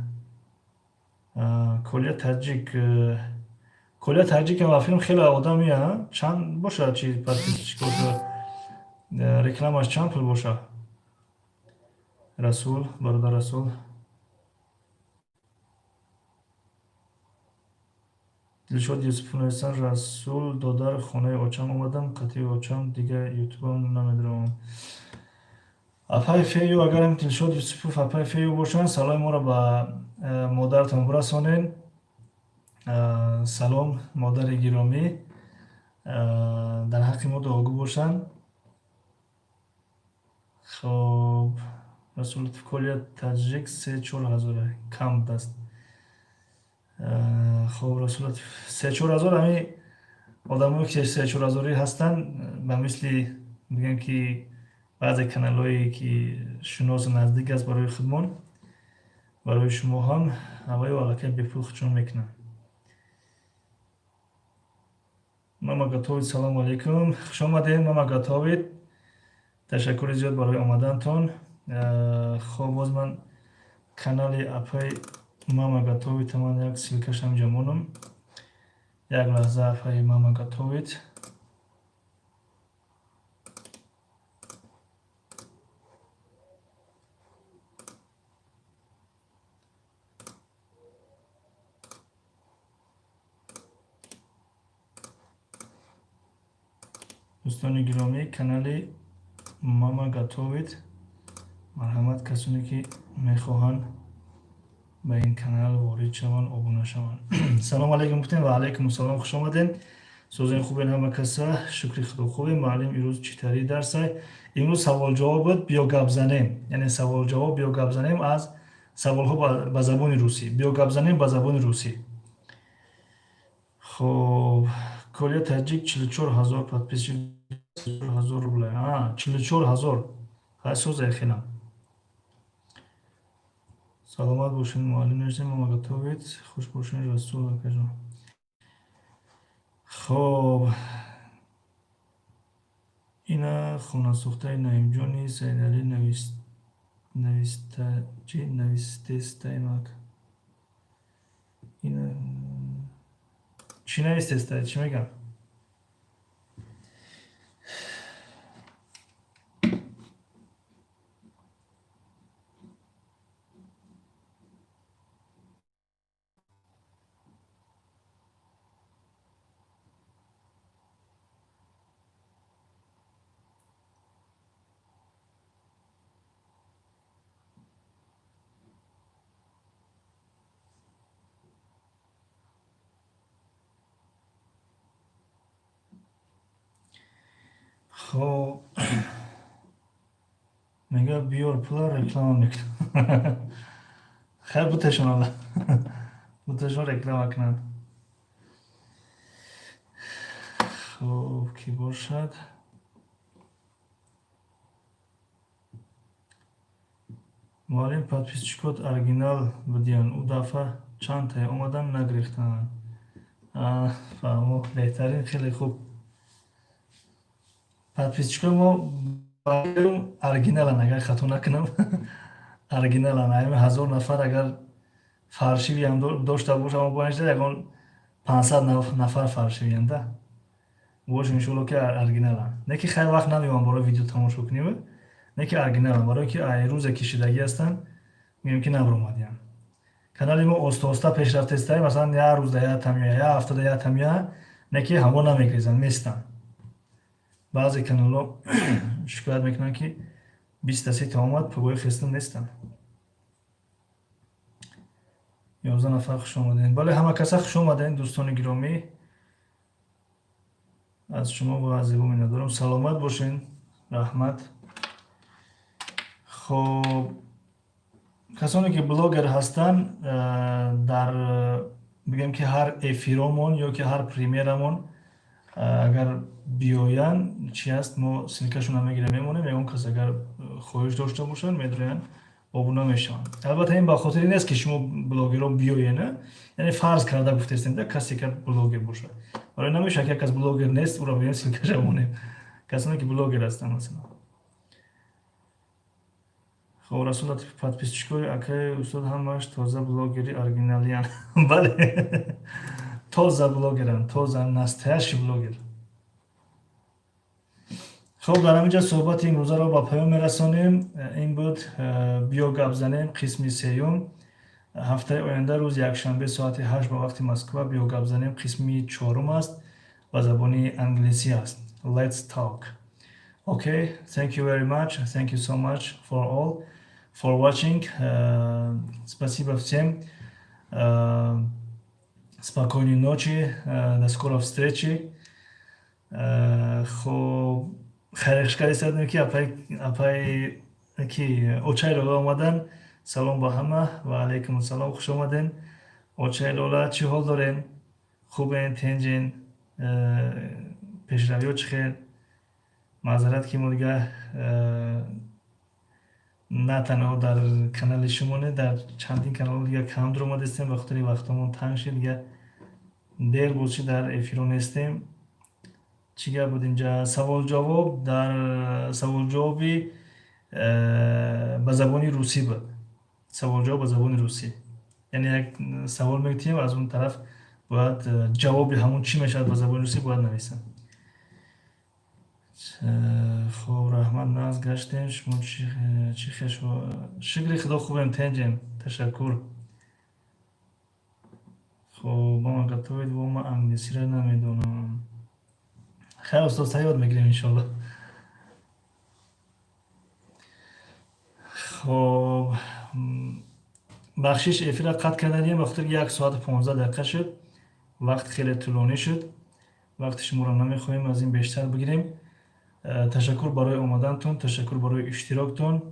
Колия Таҷик ва филм хеле одам меяд. Чанд бошад чи подписчикот? Рекламаш чанд пул бошад? Расул, бародар Расул. Дилшод Юсупов нависанд, Расул додар хонаи очам омадам, қатъи очам дига ютубам намедиравам. Апай фею, агарам Дилшод Юсупов апай фею бошанд, саломи моро ба модаратон бирасонед. Салом модари гиромӣ, дар ҳаққи мо дуогӯ бошанд. хоб, Расул Колия Таҷик 3-4 ҳазора кам даст. хоб, Расул 3-4 ҳазор ҳами одамое ки 3-4 ҳазорӣ ҳастанд, ба мисли мегӯем ки баъзе каналҳое ки шуносу наздик аст барои худмон, барои шумо ҳам ҳаваю аллакай бепул хучон мекунанд. Мамагатовид, салому алайкум, хуш омадед Мамагатовид. Ташаккури зиёд барои омадантон. хоб, боз ман канали апай Мамагатовид ман як силкашам инҷа монам. Як лаҳза, апай Мамагатовид. дӯстони гиромӣ, канали Мамагатовид, марҳамат, касоне ки мехоҳанд ба ин канал ворид шаванд, обуна шаванд. Салому алайкум гуфтем. Ва алайкум салом, хуш омадед. Сӯзани хубен ҳама каса, шукри худо хубе. Муаллим имрӯз чӣ тари дарсай? Имрӯз савол-ҷавоб буд, биё гап занем. Яъне савол-ҷавоб, биё гап занем аз саволҳо ба забони русӣ. Биё гап занем ба забони русӣ. хоб, Колия Таҷик 44,000 подписчик, 44,000 рублей. 44,000. Хай сӯзай хелам. Саломат бошед, муаллим нишем, мама готовит. Хуш бошед, Расул акаҷон. Хоб, ина хонасӯхтаи Наимҷони Сайдалӣ навистестаймак. Ина чӣ навистестай? Чӣ мегам? Хоб, мега биёр пула реклама мекунам. Хайр буташон алла. Буташон реклама кунанд. Хоб, ки бошад? Муаллим подписчикот оригинал будиян. У дафъа чандтае омадан нагрехтанд. Фаҳмо, беҳтарин, хеле хуб. Подписчикои мо оригиналан, агар хато накунам. Оригиналан. Ҳами 1000 нафар агар фаршивиам дошта бошам, боништа ягон 500 нафар фаршивианда. Бош иншоалло ки оригиналан. Не ки хеле вақт намевам барои видео тамошо кунем. Не ки оригиналан, барое ки рӯзе кишидагӣ ҳастанд, мегӯям ки набаромадиянд. Канали мо оста-оста пешрафтаистаи, масалан, як рӯзда як тамя, як ҳафтада як тамя, не ки ҳамо намегрезанд, местанд. Баъзе каналҳо шикоят мекунанд ки 20 та омад, пугои хистан нестанд. 11 нафар хуш омадед. Бале, ҳама каса хуш омадед, дӯстони гиромӣ. Аз шумо ва аз зебо миннатдорам. Саломат бошед. Раҳмат. Хоб, касоне ки блогер ҳастанд, дар бигем ки ҳар эфиромон ё ки ҳар премерамон агар биёянд, чӣ аст, мо силкашона мегирем, мемонем. Ягон кас агар хоҳиш дошта бошанд, медироянд, обуна мешаванд. Албатта ин ба хотири нест ки шумо блогерон биёед, яъне фарз карда гуфтестем, касе ки блогер бошад. Барои намешавад ки як кас блогер нест, уро биёем силкаша монем. Касоне ки блогер ҳастанд масалан. Хоб, Расул Латиф, подписчикои акаи устод ҳамааш тоза блогери оригиналиянд. Бале, тоза блогеранд, тоза настоящий блогер. Хоб, дар ҳаминҷа суҳбати имрӯзаро ба поён мерасонем. Ин буд биё гап занем қисми сеюм. Ҳафтаи оянда рӯзи якшанбе соати 8 ба вақти Москва биё гап занем қисми чорум аст, ба забони англисӣ аст. Let's talk. Okay, thank you very much. Thank you so much for all for watching. Спасибо всем. Спокойной ночи. До скорой встречи. Хоб, хайрхишкари садем ки апай ки очай лола омадан. Салом ба ҳама ва алайкум ассалом. Хуш омаден. Очай лола, чӣ ҳол дорен? Хубен, тенҷен? Пешравиҳо чӣ хел? Маъзарат ки мо дига на танҳо дар канали шумо не, дар чандин каналҳо дига кам дуромадистем, ба хотири вақтамон танг шид, дига дер буд ки дар эфиро нестем. Чӣ гап буд инҷа? Савол-ҷавоб, дар савол-ҷавоби ба забони русӣ буд. Савол-ҷавоб ба забони русӣ. Яъне як савол мегӯям, аз он тараф бояд ҷавоби ҳамон чӣ мешавад ба забони русӣ бояд нависам. Хоб, раҳмат, нағз гаштем. Шумо чӣ хел? Шукри худо хубем, тенҷем. Ташаккур. Хоб, мама готовит, во ма англисиро намедонам. Хайр, устод, са ёд мегирем иншоалло. Хоб, бахшиш эфира қатъ карданем, ба хотири 1 соат 15 дақиқа шуд. Вақт хеле тӯлонӣ шуд. Вақти шуморо намехоҳем аз ин бештар бигирем. Ташаккур барои омадантон, ташаккур барои иштироктон.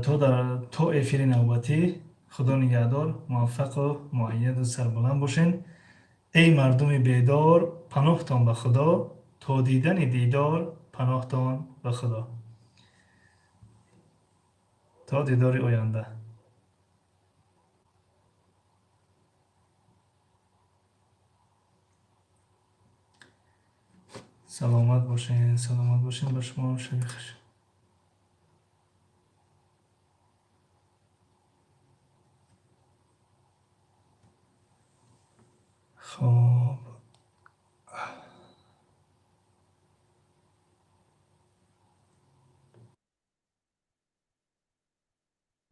То эфири навбатӣ. Худо нигаҳдор, муваффақу муайяду сарбуланд бошед. ای مردم بیدار پناهتان به خدا، تا دیدن دیدار پناهتان به خدا. تا دیدار آینده. سلامت باشین، سلامت باشین. به شما شب خوش. خب